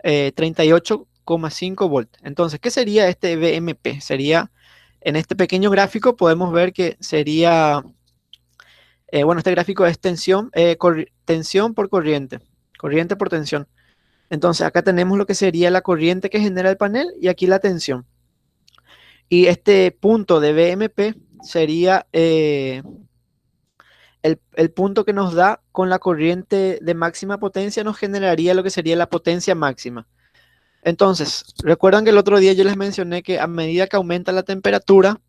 38,5 volts. Entonces, ¿qué sería este VMP? Sería, en este pequeño gráfico podemos ver que sería, bueno, este gráfico es tensión por corriente, corriente por tensión. Entonces, acá tenemos lo que sería la corriente que genera el panel y aquí la tensión. Y este punto de VMP sería el punto que nos da con la corriente de máxima potencia, nos generaría lo que sería la potencia máxima. Entonces, recuerdan que el otro día yo les mencioné que a medida que aumenta la temperatura,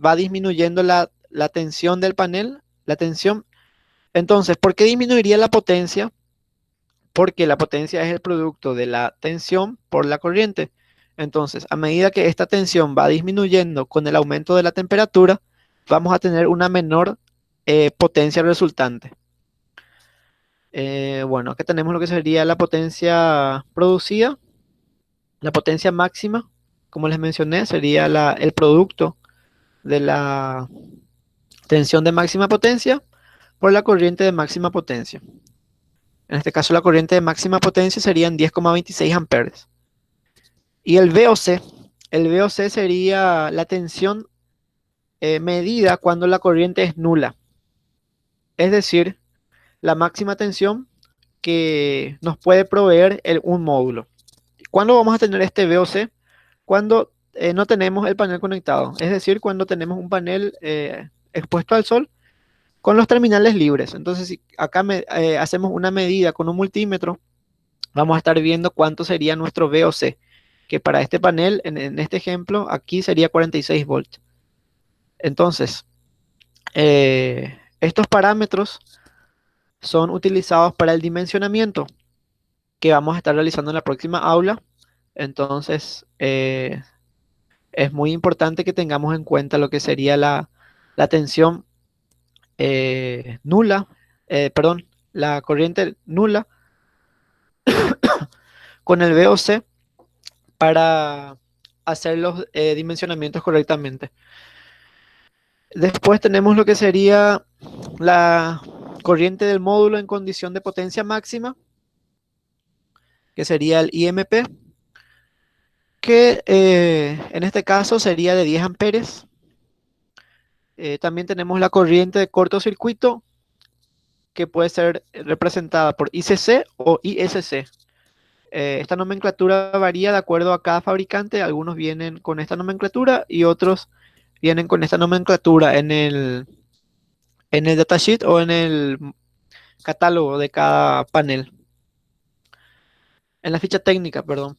va disminuyendo la tensión del panel, la tensión. Entonces, ¿por qué disminuiría la potencia? Porque la potencia es el producto de la tensión por la corriente. Entonces, a medida que esta tensión va disminuyendo con el aumento de la temperatura, vamos a tener una menor potencia resultante. Bueno, acá tenemos lo que sería la potencia producida. La potencia máxima, como les mencioné, sería el producto de la tensión de máxima potencia por la corriente de máxima potencia. En este caso, la corriente de máxima potencia serían 10,26 amperes. Y el VOC sería la tensión medida cuando la corriente es nula. Es decir, la máxima tensión que nos puede proveer un módulo. ¿Cuándo vamos a tener este VOC? Cuando no tenemos el panel conectado, es decir, cuando tenemos un panel expuesto al sol con los terminales libres. Entonces, si acá hacemos una medida con un multímetro, vamos a estar viendo cuánto sería nuestro VOC, que para este panel, en este ejemplo, aquí sería 46 volts. Entonces, estos parámetros son utilizados para el dimensionamiento que vamos a estar realizando en la próxima aula. Entonces, es muy importante que tengamos en cuenta lo que sería la tensión nula, perdón, la corriente nula con el VOC para hacer los dimensionamientos correctamente. Después tenemos lo que sería la corriente del módulo en condición de potencia máxima, que sería el IMP, que en este caso sería de 10 amperes. También tenemos la corriente de cortocircuito, que puede ser representada por ICC o ISC. Esta nomenclatura varía de acuerdo a cada fabricante. Algunos vienen con esta nomenclatura y otros vienen con esta nomenclatura en el datasheet o en el catálogo de cada panel. En la ficha técnica, perdón.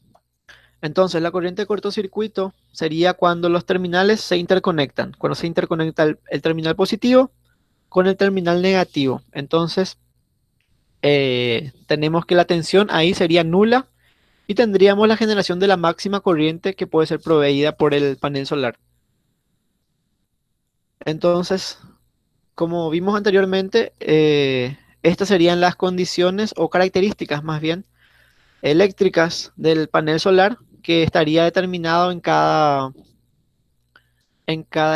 Entonces, la corriente de cortocircuito sería cuando los terminales se interconectan. Cuando se interconecta el terminal positivo con el terminal negativo. Entonces, tenemos que la tensión ahí sería nula y tendríamos la generación de la máxima corriente que puede ser proveída por el panel solar. Entonces, como vimos anteriormente, estas serían las condiciones o características más bien eléctricas del panel solar que estaría determinado en cada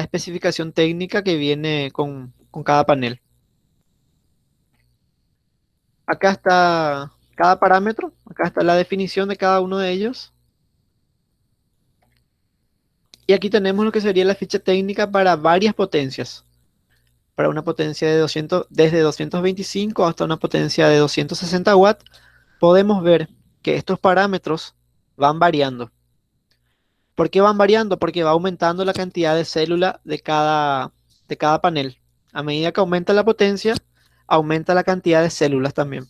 especificación técnica que viene con cada panel. Acá está cada parámetro, acá está la definición de cada uno de ellos. Y aquí tenemos lo que sería la ficha técnica para varias potencias. Para una potencia de 200, desde 225 hasta una potencia de 260 watts, podemos ver que estos parámetros van variando. ¿Por qué van variando? Porque va aumentando la cantidad de células de cada panel. A medida que aumenta la potencia, aumenta la cantidad de células también.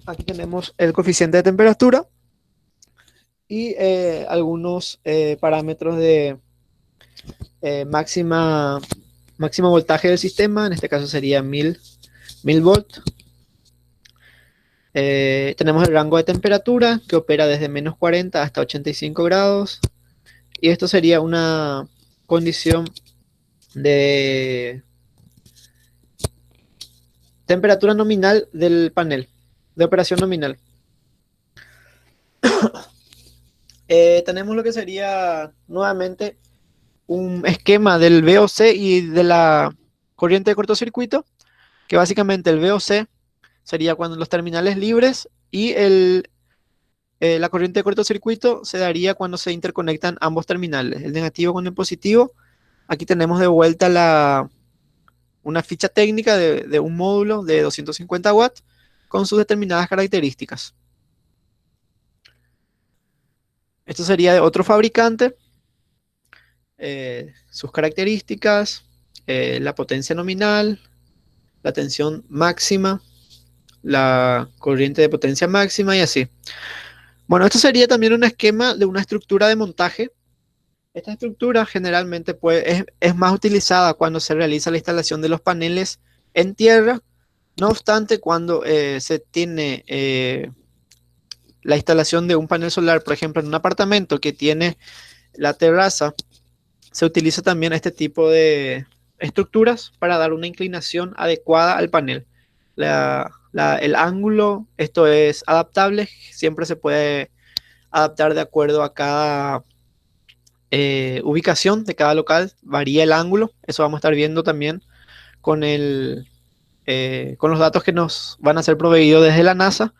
Aquí tenemos el coeficiente de temperatura y algunos parámetros de máximo voltaje del sistema. En este caso sería 1000 volts. Tenemos el rango de temperatura que opera desde menos 40 hasta 85 grados. Y esto sería una condición de temperatura nominal del panel, de operación nominal. Tenemos lo que sería nuevamente un esquema del VOC y de la corriente de cortocircuito, que básicamente el VOC sería cuando los terminales libres y la corriente de cortocircuito se daría cuando se interconectan ambos terminales, el negativo con el positivo. Aquí tenemos de vuelta una ficha técnica de un módulo de 250 watts con sus determinadas características. Esto sería de otro fabricante, sus características, la potencia nominal, la tensión máxima, la corriente de potencia máxima y así. Bueno, esto sería también un esquema de una estructura de montaje. Esta estructura generalmente es más utilizada cuando se realiza la instalación de los paneles en tierra. No obstante, cuando se tiene la instalación de un panel solar, por ejemplo, en un apartamento que tiene la terraza, se utiliza también este tipo de estructuras para dar una inclinación adecuada al panel. El ángulo, esto es adaptable, siempre se puede adaptar de acuerdo a cada ubicación de cada local, varía el ángulo, eso vamos a estar viendo también con con los datos que nos van a ser proveídos desde la NASA,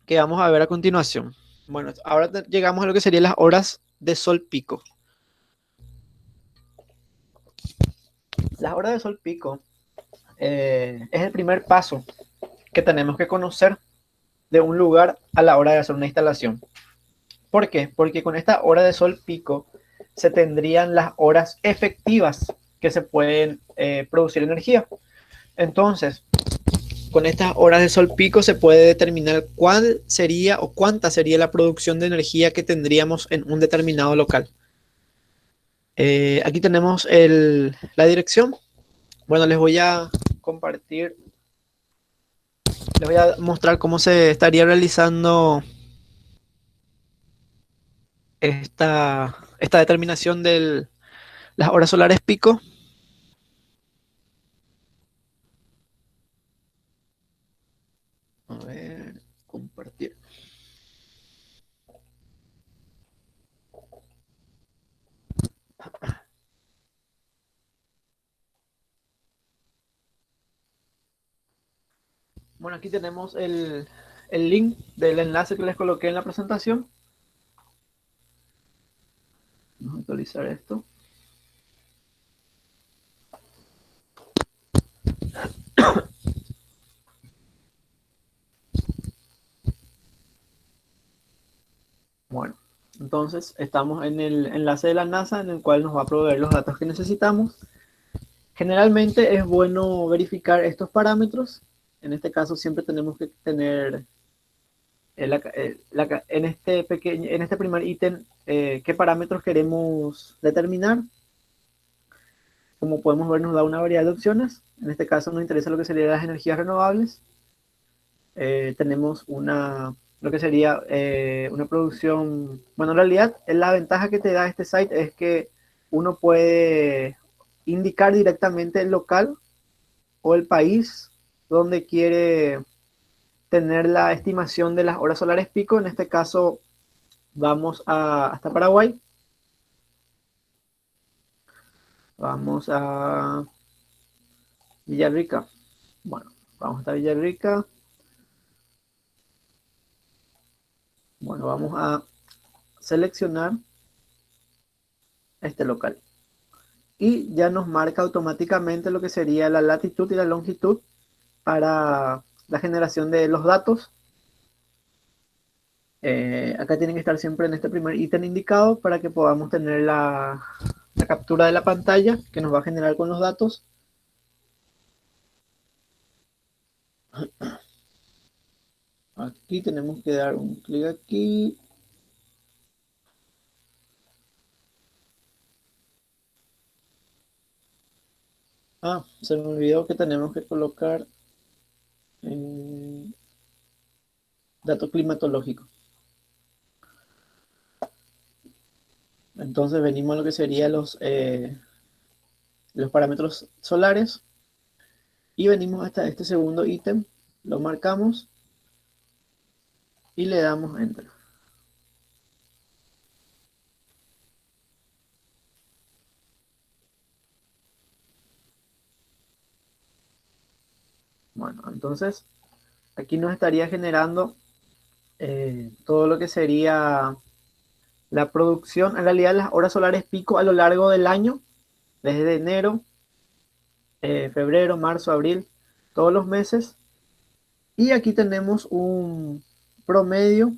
que vamos a ver a continuación. Bueno, ahora llegamos a lo que serían las horas de sol pico. Las horas de sol pico es el primer paso que tenemos que conocer de un lugar a la hora de hacer una instalación. ¿Por qué? Porque con esta hora de sol pico se tendrían las horas efectivas que se pueden producir energía. Entonces, con estas horas de sol pico se puede determinar cuál sería o cuánta sería la producción de energía que tendríamos en un determinado local. Aquí tenemos la dirección. Bueno, les voy a compartir, les voy a mostrar cómo se estaría realizando esta determinación de las horas solares pico. A ver, compartir. Bueno, aquí tenemos el link del enlace que les coloqué en la presentación. Vamos a actualizar esto. Entonces, estamos en el enlace de la NASA en el cual nos va a proveer los datos que necesitamos. Generalmente es bueno verificar estos parámetros. En este caso, siempre tenemos que tener en este primer ítem qué parámetros queremos determinar. Como podemos ver, nos da una variedad de opciones. En este caso nos interesa lo que serían las energías renovables. Tenemos lo que sería una producción. Bueno, en realidad la ventaja que te da este site es que uno puede indicar directamente el local o el país donde quiere tener la estimación de las horas solares pico. En este caso vamos hasta Paraguay. Vamos a Villarrica. Bueno, vamos hasta Villarrica. Bueno, vamos a seleccionar este local. Y ya nos marca automáticamente lo que sería la latitud y la longitud para la generación de los datos. Acá tienen que estar siempre en este primer ítem indicado para que podamos tener la captura de la pantalla que nos va a generar con los datos. Aquí tenemos que dar un clic aquí. Ah, se me olvidó que tenemos que colocar eh, dato climatológico. Entonces venimos a lo que serían los parámetros solares y venimos hasta este segundo ítem, lo marcamos y le damos enter. Bueno, entonces aquí nos estaría generando todo lo que sería la producción, en realidad las horas solares pico a lo largo del año, desde enero, febrero, marzo, abril, todos los meses. Y aquí tenemos un promedio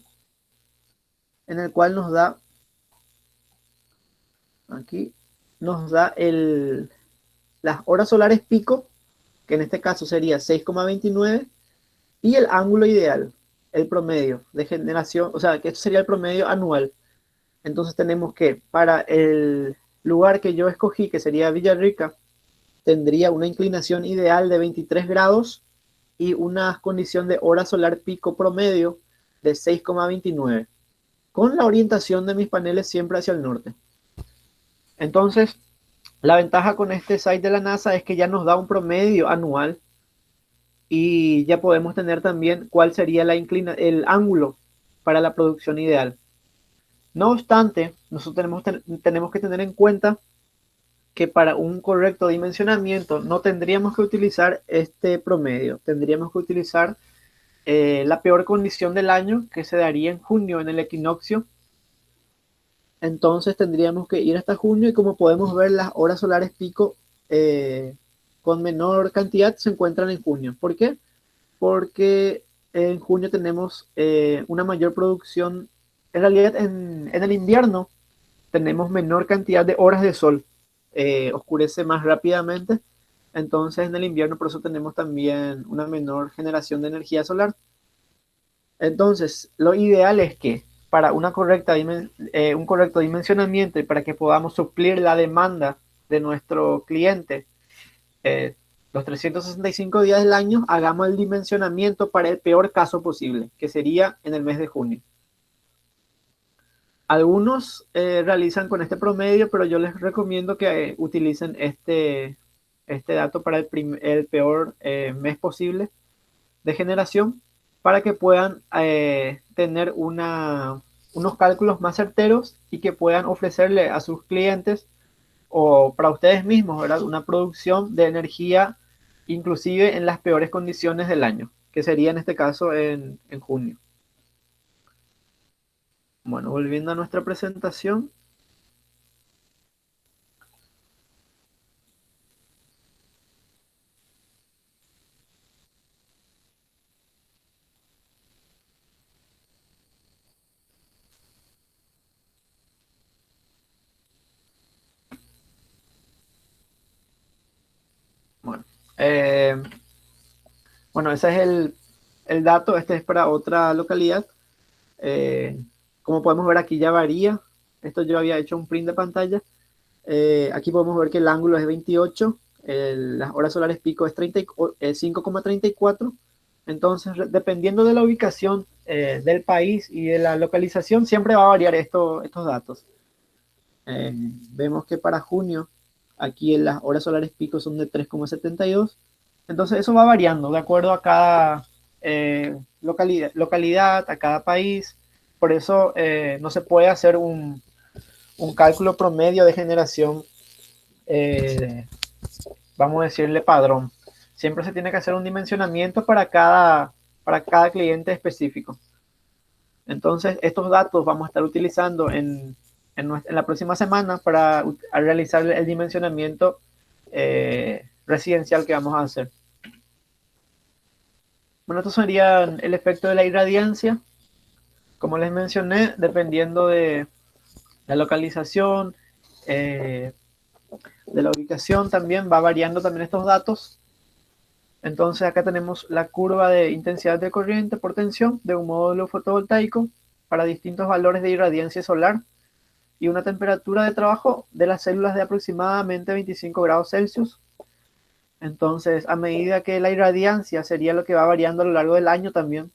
en el cual aquí nos da las horas solares pico, que en este caso sería 6,29, y el ángulo ideal, el promedio de generación, o sea, que esto sería el promedio anual. Entonces tenemos que para el lugar que yo escogí, que sería Villarrica, tendría una inclinación ideal de 23 grados y una condición de hora solar pico promedio de 6,29, con la orientación de mis paneles siempre hacia el norte. Entonces, la ventaja con este site de la NASA es que ya nos da un promedio anual y ya podemos tener también cuál sería el ángulo para la producción ideal. No obstante, nosotros tenemos que tener en cuenta que para un correcto dimensionamiento no tendríamos que utilizar este promedio, tendríamos que utilizar la peor condición del año, que se daría en junio en el equinoccio. Entonces tendríamos que ir hasta junio y como podemos ver las horas solares pico con menor cantidad se encuentran en junio. ¿Por qué? Porque en junio tenemos una mayor producción. En realidad en el invierno tenemos menor cantidad de horas de sol, oscurece más rápidamente, entonces en el invierno por eso tenemos también una menor generación de energía solar. Entonces, lo ideal es que para un correcto dimensionamiento y para que podamos suplir la demanda de nuestro cliente, eh, los 365 días del año, hagamos el dimensionamiento para el peor caso posible, que sería en el mes de junio. Algunos realizan con este promedio, pero yo les recomiendo que utilicen este dato para el peor mes posible de generación para que puedan tener unos cálculos más certeros y que puedan ofrecerle a sus clientes o para ustedes mismos, ¿verdad? Una producción de energía inclusive en las peores condiciones del año, que sería en este caso en junio. Bueno, volviendo a nuestra presentación. Eh, bueno, ese es el dato, este es para otra localidad. Eh, Como podemos ver aquí ya varía. Esto yo había hecho un print de pantalla. Aquí podemos ver que el ángulo es 28, las horas solares pico es 5,34. Entonces, dependiendo de la ubicación del país y de la localización, siempre va a variar estos datos. Vemos que para junio, aquí en las horas solares pico son de 3,72. Entonces, eso va variando de acuerdo a cada localidad, a cada país. Por eso no se puede hacer un cálculo promedio de generación, eh, vamos a decirle padrón. Siempre se tiene que hacer un dimensionamiento para cada cliente específico. Entonces, estos datos vamos a estar utilizando en la próxima semana para realizar el dimensionamiento residencial que vamos a hacer. Bueno, esto sería el efecto de la irradiancia. Como les mencioné, dependiendo de la localización, de la ubicación también va variando también estos datos. Entonces acá tenemos la curva de intensidad de corriente por tensión de un módulo fotovoltaico para distintos valores de irradiancia solar y una temperatura de trabajo de las células de aproximadamente 25 grados Celsius. Entonces, a medida que la irradiancia sería lo que va variando a lo largo del año también.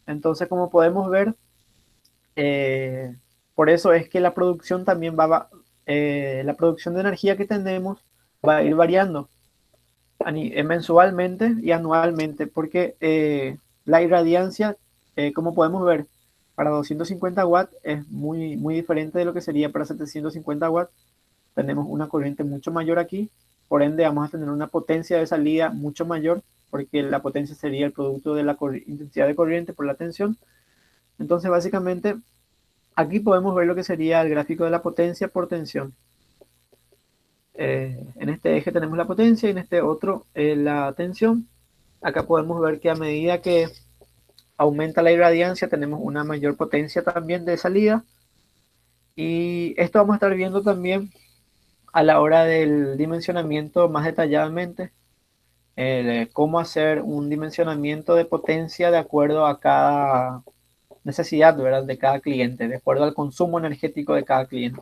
Entonces, como podemos ver, por eso es que la producción también la producción de energía que tenemos va a ir variando mensualmente y anualmente, porque la irradiancia, como podemos ver, para 250 watts es muy, muy diferente de lo que sería para 750 watts. Tenemos una corriente mucho mayor aquí, por ende vamos a tener una potencia de salida mucho mayor, porque la potencia sería el producto de la intensidad de corriente por la tensión. Entonces, básicamente, aquí podemos ver lo que sería el gráfico de la potencia por tensión. En este eje tenemos la potencia y en este otro la tensión. Acá podemos ver que a medida que aumenta la irradiancia tenemos una mayor potencia también de salida. Y esto vamos a estar viendo también a la hora del dimensionamiento más detalladamente. Cómo hacer un dimensionamiento de potencia de acuerdo a cada necesidad, ¿verdad?, de cada cliente, de acuerdo al consumo energético de cada cliente.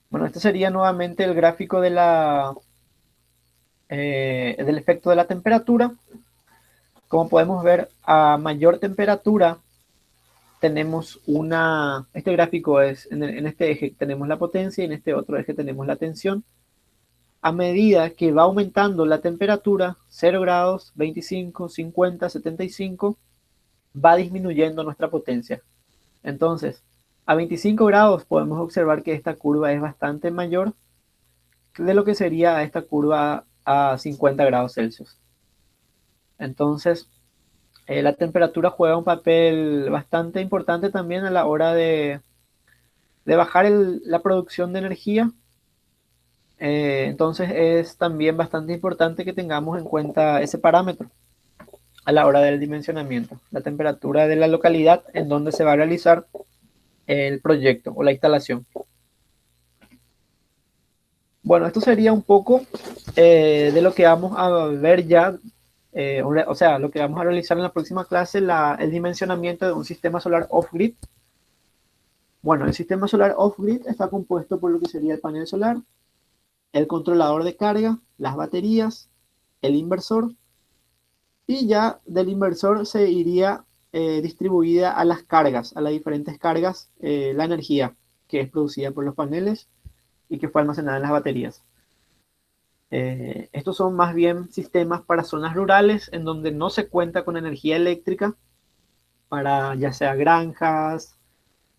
Bueno, este sería nuevamente el gráfico de del efecto de la temperatura. Como podemos ver, a mayor temperatura tenemos este gráfico es, en este eje tenemos la potencia y en este otro eje tenemos la tensión. A medida que va aumentando la temperatura, 0 grados, 25, 50, 75, va disminuyendo nuestra potencia. Entonces, a 25 grados podemos observar que esta curva es bastante mayor de lo que sería esta curva a 50 grados Celsius. Entonces, la temperatura juega un papel bastante importante también a la hora de bajar la producción de energía. Entonces, es también bastante importante que tengamos en cuenta ese parámetro a la hora del dimensionamiento, la temperatura de la localidad en donde se va a realizar el proyecto o la instalación. Bueno, esto sería un poco de lo que vamos a ver ya, o sea, lo que vamos a realizar en la próxima clase, el dimensionamiento de un sistema solar off-grid. Bueno, el sistema solar off-grid está compuesto por lo que sería el panel solar, el controlador de carga, las baterías, el inversor, y ya del inversor se iría distribuida a las cargas, a las diferentes cargas, la energía que es producida por los paneles y que fue almacenada en las baterías. Estos son más bien sistemas para zonas rurales en donde no se cuenta con energía eléctrica, para ya sea granjas,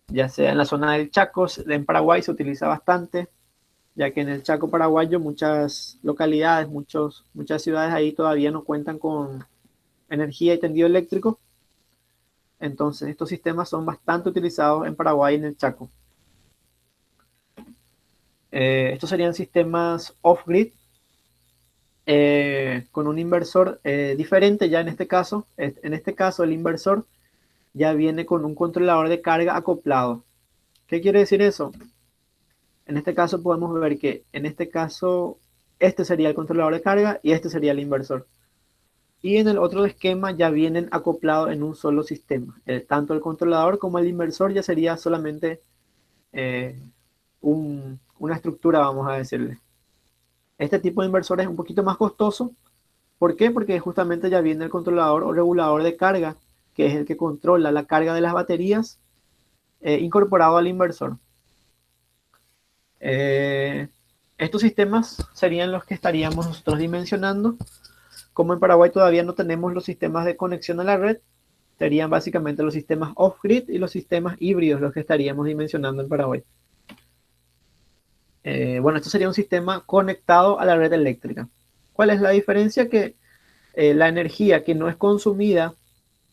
ya sea en la zona del Chaco. En Paraguay se utiliza bastante, ya que en el Chaco paraguayo muchas localidades, muchas ciudades ahí todavía no cuentan con energía y tendido eléctrico. Entonces estos sistemas son bastante utilizados en Paraguay y en el Chaco. Estos serían sistemas off-grid, con un inversor diferente ya en este caso. En este caso el inversor ya viene con un controlador de carga acoplado. ¿Qué quiere decir eso? En este caso podemos ver que en este caso este sería el controlador de carga y este sería el inversor. Y en el otro esquema ya vienen acoplados en un solo sistema. Tanto el controlador como el inversor ya sería solamente eh, una estructura, vamos a decirle. Este tipo de inversor es un poquito más costoso. ¿Por qué? Porque justamente ya viene el controlador o regulador de carga, que es el que controla la carga de las baterías, incorporado al inversor. Estos sistemas serían los que estaríamos nosotros dimensionando. Como en Paraguay todavía no tenemos los sistemas de conexión a la red, serían básicamente los sistemas off-grid y los sistemas híbridos los que estaríamos dimensionando en Paraguay. Bueno, esto sería un sistema conectado a la red eléctrica. ¿Cuál es la diferencia? Que la energía que no es consumida,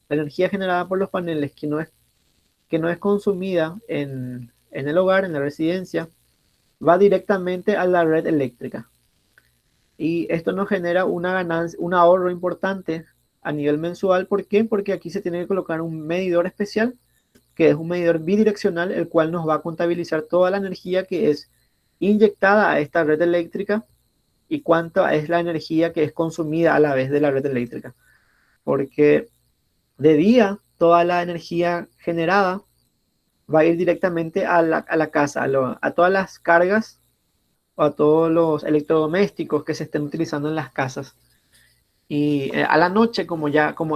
la energía generada por los paneles que no es consumida en el hogar, en la residencia, va directamente a la red eléctrica. Y esto nos genera una ganancia, un ahorro importante a nivel mensual. ¿Por qué? Porque aquí se tiene que colocar un medidor especial, que es un medidor bidireccional, el cual nos va a contabilizar toda la energía que es inyectada a esta red eléctrica y cuánta es la energía que es consumida a la vez de la red eléctrica. Porque de día, toda la energía generada va a ir directamente a la casa, a todas las cargas o a todos los electrodomésticos que se estén utilizando en las casas. Y a la noche, como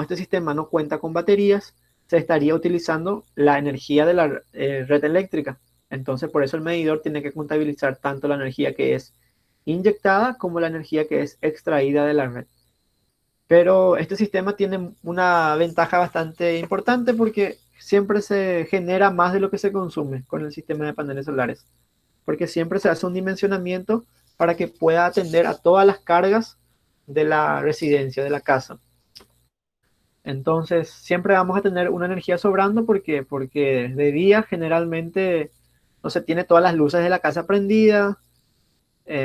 este sistema no cuenta con baterías, se estaría utilizando la energía de la red eléctrica. Entonces, por eso el medidor tiene que contabilizar tanto la energía que es inyectada como la energía que es extraída de la red. Pero este sistema tiene una ventaja bastante importante porque siempre se genera más de lo que se consume con el sistema de paneles solares. Porque siempre se hace un dimensionamiento para que pueda atender a todas las cargas de la residencia, de la casa. Entonces, siempre vamos a tener una energía sobrando porque de día generalmente no se tiene todas las luces de la casa prendidas.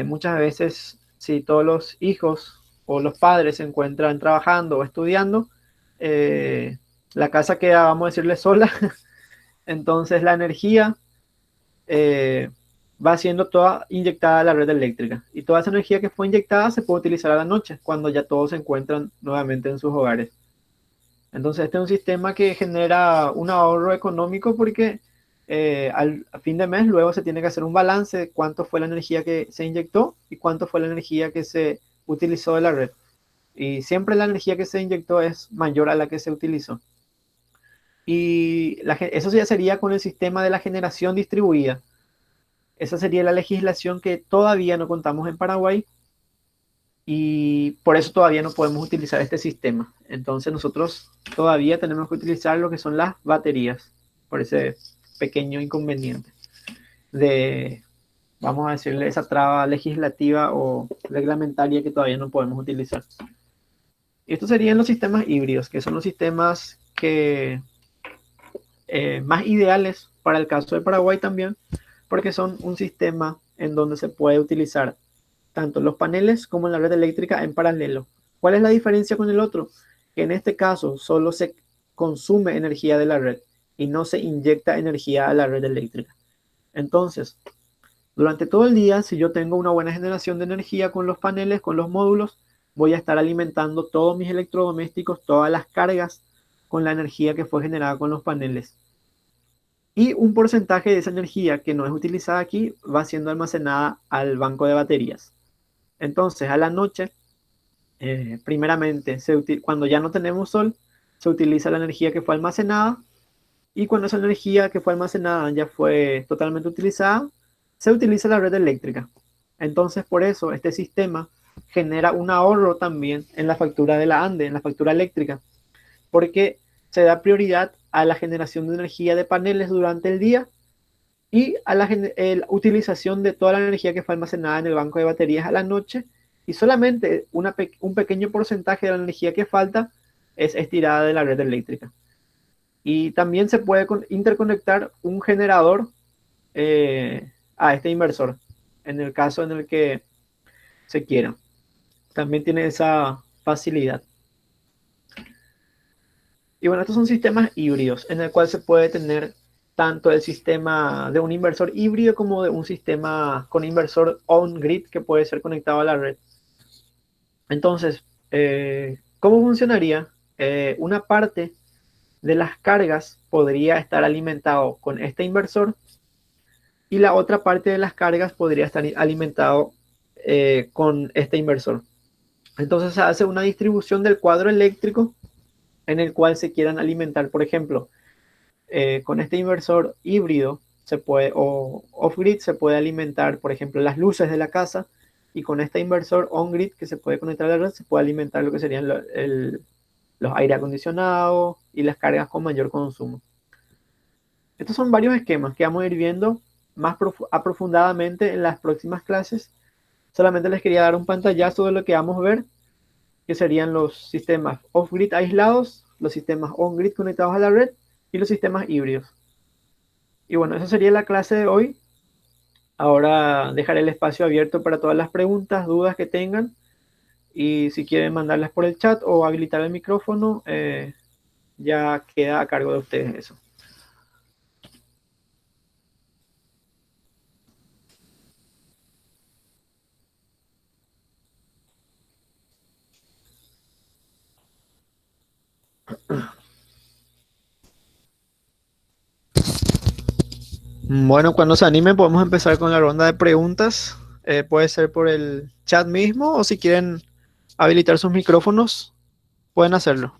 Muchas veces, si todos los hijos o los padres se encuentran trabajando o estudiando, eh, la casa queda, vamos a decirle, sola. Entonces, la energía eh, va siendo toda inyectada a la red eléctrica. Y toda esa energía que fue inyectada se puede utilizar a la noche, cuando ya todos se encuentran nuevamente en sus hogares. Entonces, este es un sistema que genera un ahorro económico porque a fin de mes luego se tiene que hacer un balance de cuánto fue la energía que se inyectó y cuánto fue la energía que se utilizó de la red. Y siempre la energía que se inyectó es mayor a la que se utilizó. Y eso ya sería con el sistema de la generación distribuida. Esa sería la legislación que todavía no contamos en Paraguay y por eso todavía no podemos utilizar este sistema. Entonces nosotros todavía tenemos que utilizar lo que son las baterías, por ese pequeño inconveniente de, vamos a decirle, esa traba legislativa o reglamentaria que todavía no podemos utilizar. Y estos serían los sistemas híbridos, que son los sistemas que más ideales para el caso de Paraguay también, porque son un sistema en donde se puede utilizar tanto los paneles como la red eléctrica en paralelo. ¿Cuál es la diferencia con el otro? Que en este caso solo se consume energía de la red y no se inyecta energía a la red eléctrica. Entonces, durante todo el día, si yo tengo una buena generación de energía con los paneles, con los módulos, voy a estar alimentando todos mis electrodomésticos, todas las cargas con la energía que fue generada con los paneles. Y un porcentaje de esa energía que no es utilizada aquí va siendo almacenada al banco de baterías. Entonces, a la noche, primeramente, cuando ya no tenemos sol, se utiliza la energía que fue almacenada y cuando esa energía que fue almacenada ya fue totalmente utilizada, se utiliza la red eléctrica. Entonces, por eso, este sistema genera un ahorro también en la factura de la ANDE, en la factura eléctrica, porque se da prioridad a la generación de energía de paneles durante el día y a la utilización de toda la energía que fue almacenada en el banco de baterías a la noche y solamente un pequeño porcentaje de la energía que falta es estirada de la red eléctrica. Y también se puede interconectar un generador a este inversor en el caso en el que se quiera. También tiene esa facilidad. Y bueno, estos son sistemas híbridos en el cual se puede tener tanto el sistema de un inversor híbrido como de un sistema con inversor on-grid que puede ser conectado a la red. Entonces, ¿cómo funcionaría? Una parte de las cargas podría estar alimentado con este inversor y la otra parte de las cargas podría estar alimentado con este inversor. Entonces se hace una distribución del cuadro eléctrico en el cual se quieran alimentar, por ejemplo, con este inversor híbrido se puede, o off-grid se puede alimentar, por ejemplo, las luces de la casa, y con este inversor on-grid que se puede conectar a la red se puede alimentar lo que serían los aire acondicionados y las cargas con mayor consumo. Estos son varios esquemas que vamos a ir viendo más aprofundadamente en las próximas clases. Solamente les quería dar un pantallazo de lo que vamos a ver, que serían los sistemas off-grid aislados, los sistemas on-grid conectados a la red y los sistemas híbridos. Y bueno, esa sería la clase de hoy. Ahora dejaré el espacio abierto para todas las preguntas, dudas que tengan. Y si quieren mandarlas por el chat o habilitar el micrófono, ya queda a cargo de ustedes eso. Bueno, cuando se animen podemos empezar con la ronda de preguntas. Puede ser por el chat mismo o si quieren habilitar sus micrófonos, pueden hacerlo.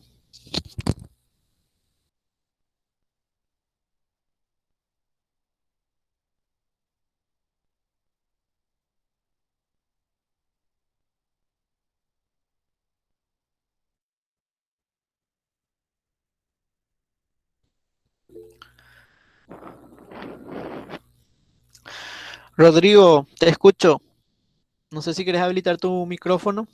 Rodrigo, te escucho. No sé si quieres habilitar tu micrófono.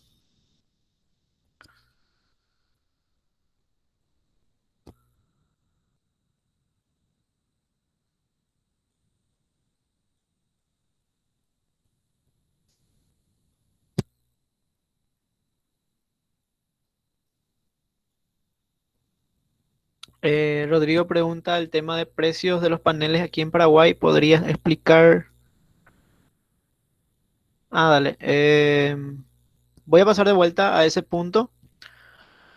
Rodrigo pregunta el tema de precios de los paneles aquí en Paraguay. ¿Podrías explicar? Ah, dale. Voy a pasar de vuelta a ese punto.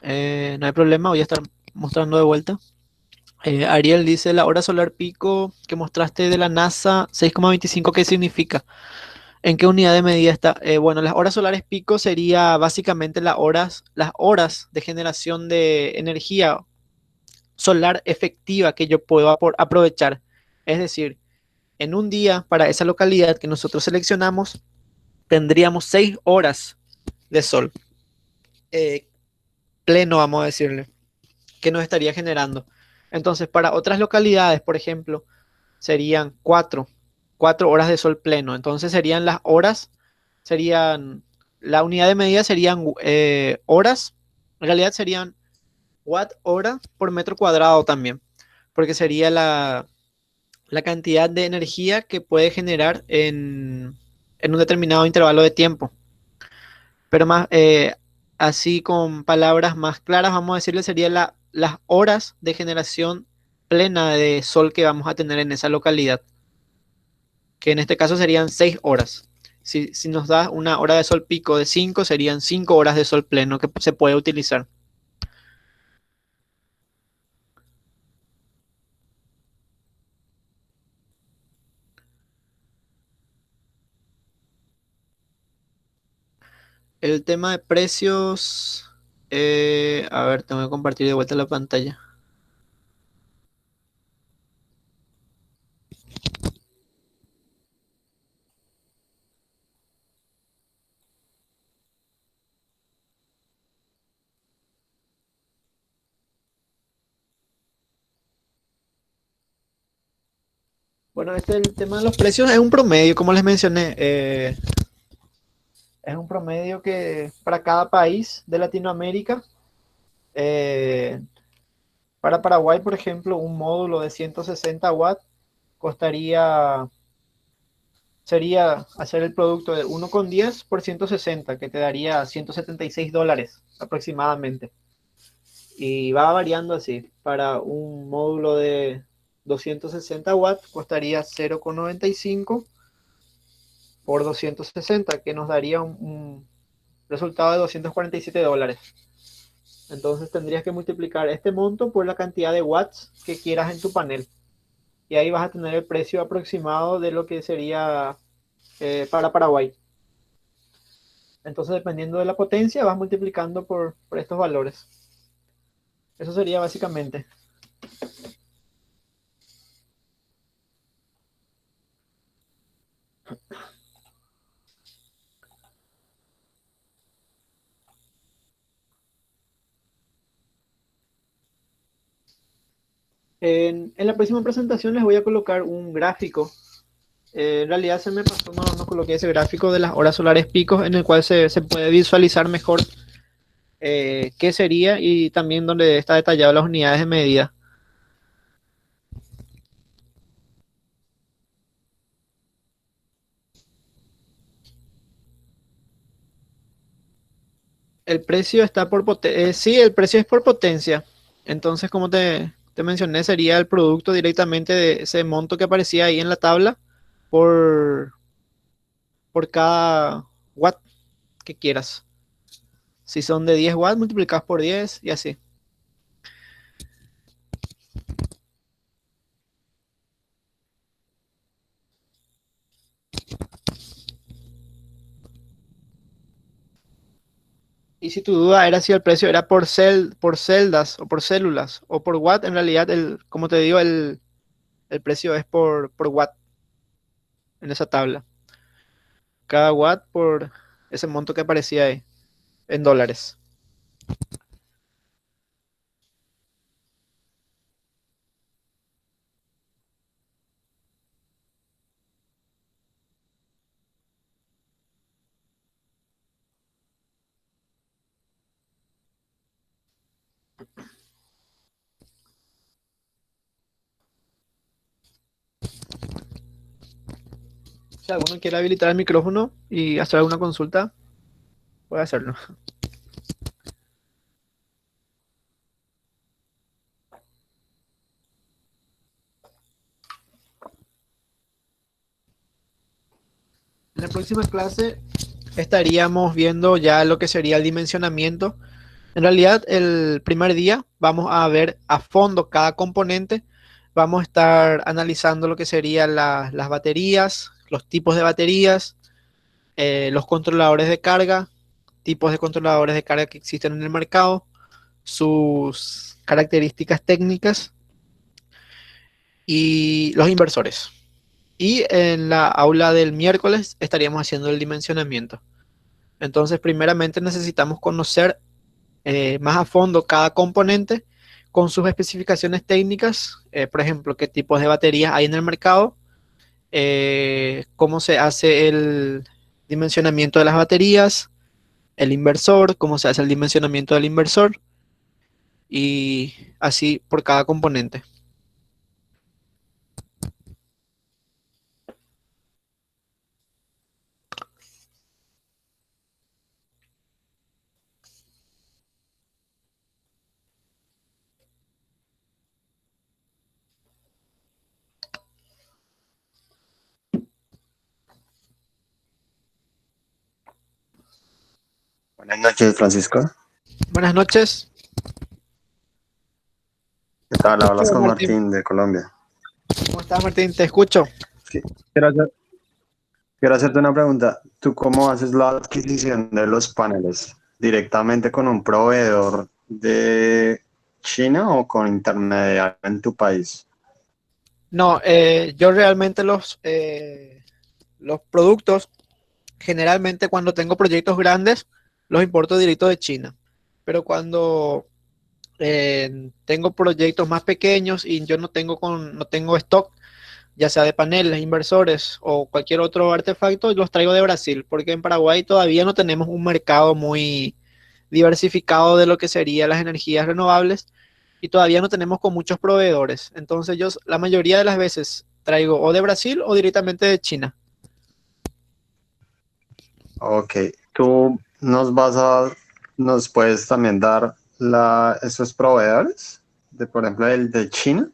No hay problema, voy a estar mostrando de vuelta. Ariel dice la hora solar pico que mostraste de la NASA 6,25, ¿qué significa? ¿En qué unidad de medida está? Bueno, las horas solares pico sería básicamente las horas de generación de energía solar efectiva que yo puedo aprovechar. Es decir, en un día para esa localidad que nosotros seleccionamos, tendríamos 6 horas de sol eh, pleno, vamos a decirle, que nos estaría generando. Entonces, para otras localidades, por ejemplo, serían 4 horas de sol pleno. Entonces serían las horas, serían, la unidad de medida serían horas, en realidad serían watt hora por metro cuadrado también, porque sería la cantidad de energía que puede generar en un determinado intervalo de tiempo. Pero más, así con palabras más claras, vamos a decirle, sería las horas de generación plena de sol que vamos a tener en esa localidad, que en este caso serían 6 horas. Si nos da una hora de sol pico de 5, serían 5 horas de sol pleno que se puede utilizar. El tema de precios, a ver, tengo que compartir de vuelta la pantalla. Bueno, el tema de los precios es un promedio, como les mencioné. Es un promedio que para cada país de Latinoamérica, eh, para Paraguay, por ejemplo, un módulo de 160 watts costaría, sería hacer el producto de 1,10 por 160, que te daría $176 aproximadamente. Y va variando así, para un módulo de 260 watts costaría 0,95 por 260, que nos daría un resultado de $247. Entonces tendrías que multiplicar este monto por la cantidad de watts que quieras en tu panel. Y ahí vas a tener el precio aproximado de lo que sería para Paraguay. Entonces, dependiendo de la potencia, vas multiplicando por estos valores. Eso sería básicamente. En la próxima presentación les voy a colocar un gráfico. En realidad se me pasó, no coloqué ese gráfico de las horas solares picos en el cual se puede visualizar mejor qué sería y también donde está detallado las unidades de medida. El precio está por potencia. Sí, el precio es por potencia. Entonces, como te mencioné, sería el producto directamente de ese monto que aparecía ahí en la tabla por, por cada watt que quieras. Si son de 10 watts, multiplicas por 10 y así. Y si tu duda era si el precio era por celdas o por células o por watt, en realidad, como te digo, el precio es por watt en esa tabla. Cada watt por ese monto que aparecía ahí en dólares. Si alguno quiere habilitar el micrófono y hacer alguna consulta, puede hacerlo. En la próxima clase estaríamos viendo ya lo que sería el dimensionamiento. En realidad, el primer día vamos a ver a fondo cada componente. Vamos a estar analizando lo que serían las baterías, los tipos de baterías, los controladores de carga, tipos de controladores de carga que existen en el mercado, sus características técnicas y los inversores. Y en la aula del miércoles estaríamos haciendo el dimensionamiento. Entonces, primeramente necesitamos conocer más a fondo cada componente con sus especificaciones técnicas, por ejemplo, qué tipos de baterías hay en el mercado, cómo se hace el dimensionamiento de las baterías, el inversor, cómo se hace el dimensionamiento del inversor y así por cada componente. Buenas noches, Francisco. Buenas noches. ¿Qué tal? Te Hablas escucho, con Martín. Martín de Colombia. ¿Cómo estás, Martín? Te escucho. Sí, Quiero, hacer- quiero hacerte una pregunta. ¿Tú cómo haces la adquisición de los paneles? ¿Directamente con un proveedor de China o con intermediario en tu país? No, yo realmente los productos, generalmente cuando tengo proyectos grandes, los importo directo de China. Pero cuando tengo proyectos más pequeños y yo no tengo stock, ya sea de paneles, inversores o cualquier otro artefacto, los traigo de Brasil, porque en Paraguay todavía no tenemos un mercado muy diversificado de lo que serían las energías renovables y todavía no tenemos con muchos proveedores. Entonces yo la mayoría de las veces traigo o de Brasil o directamente de China. Ok. ¿Tú nos puedes también dar esos proveedores? Por ejemplo, el de China.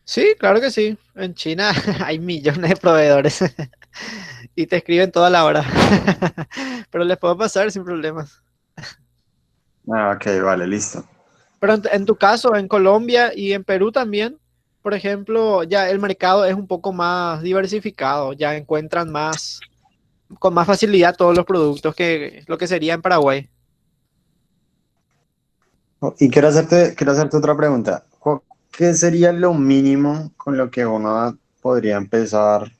Sí, claro que sí. En China hay millones de proveedores y te escriben toda la hora. Pero les puedo pasar sin problemas. Ah, ok, vale, listo. Pero en tu caso, en Colombia y en Perú también, por ejemplo, ya el mercado es un poco más diversificado, ya encuentran más, con más facilidad todos los productos que lo que sería en Paraguay. Y quiero hacerte otra pregunta. ¿Qué sería lo mínimo con lo que uno podría empezar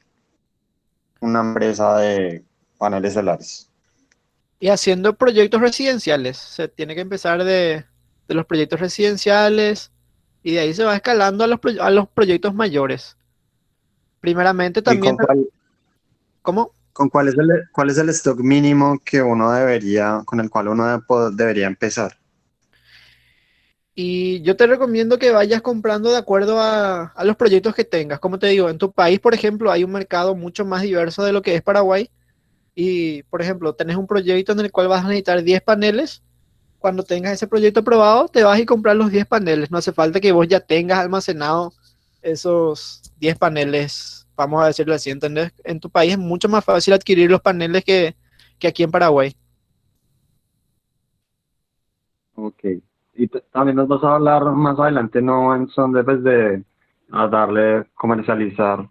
una empresa de paneles solares? Y haciendo proyectos residenciales, se tiene que empezar de los proyectos residenciales y de ahí se va escalando a a los proyectos mayores. Primeramente ¿Y también, ¿cómo? cuál es el stock mínimo que uno debería, con el cual uno debería empezar? Y yo te recomiendo que vayas comprando de acuerdo a los proyectos que tengas. Como te digo, en tu país, por ejemplo, hay un mercado mucho más diverso de lo que es Paraguay. Y, por ejemplo, tenés un proyecto en el cual vas a necesitar 10 paneles. Cuando tengas ese proyecto aprobado, te vas y comprar los 10 paneles. No hace falta que vos ya tengas almacenado esos 10 paneles, vamos a decirlo así, ¿entendés? En tu país es mucho más fácil adquirir los paneles que aquí en Paraguay. Ok. Y también nos vas a hablar más adelante, no en son de, pues, de a darle comercializar,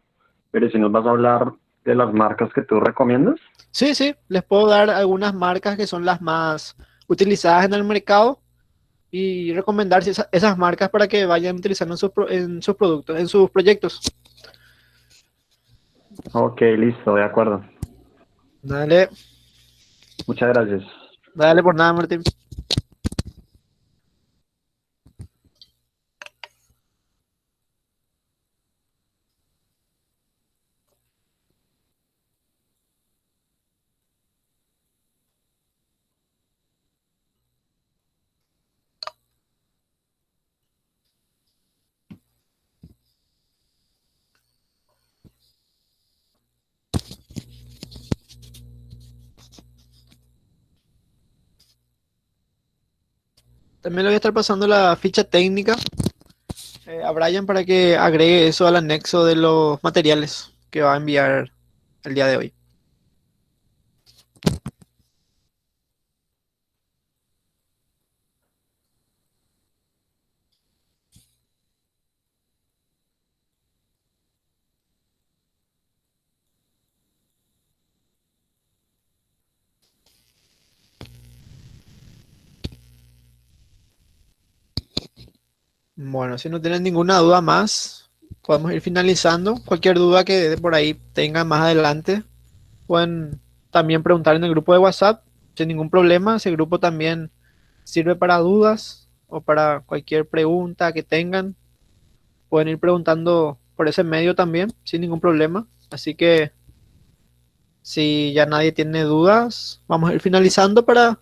pero si nos vas a hablar de las marcas que tú recomiendas. Sí, sí, les puedo dar algunas marcas que son las más utilizadas en el mercado y recomendar esas marcas para que vayan utilizando en sus productos, en sus proyectos. Ok, listo, de acuerdo. Dale, Muchas gracias. dale por nada, Martín. También le voy a estar pasando la ficha técnica a Brian para que agregue eso al anexo de los materiales que va a enviar el día de hoy. Bueno, si no tienen ninguna duda más, podemos ir finalizando. Cualquier duda que de por ahí tengan más adelante, pueden también preguntar en el grupo de WhatsApp sin ningún problema. Ese grupo también sirve para dudas o para cualquier pregunta que tengan. Pueden ir preguntando por ese medio también sin ningún problema. Así que si ya nadie tiene dudas, vamos a ir finalizando para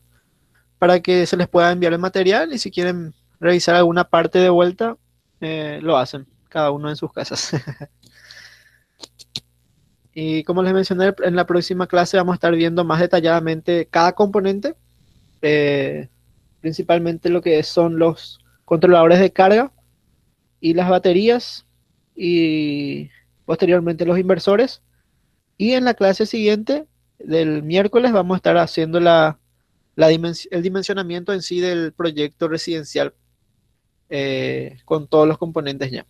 que se les pueda enviar el material y si quieren revisar alguna parte de vuelta, lo hacen, cada uno en sus casas. Y como les mencioné, en la próxima clase vamos a estar viendo más detalladamente cada componente, eh, principalmente lo que son los controladores de carga y las baterías y posteriormente los inversores. Y en la clase siguiente del miércoles vamos a estar haciendo el dimensionamiento en sí del proyecto residencial con todos los componentes ya.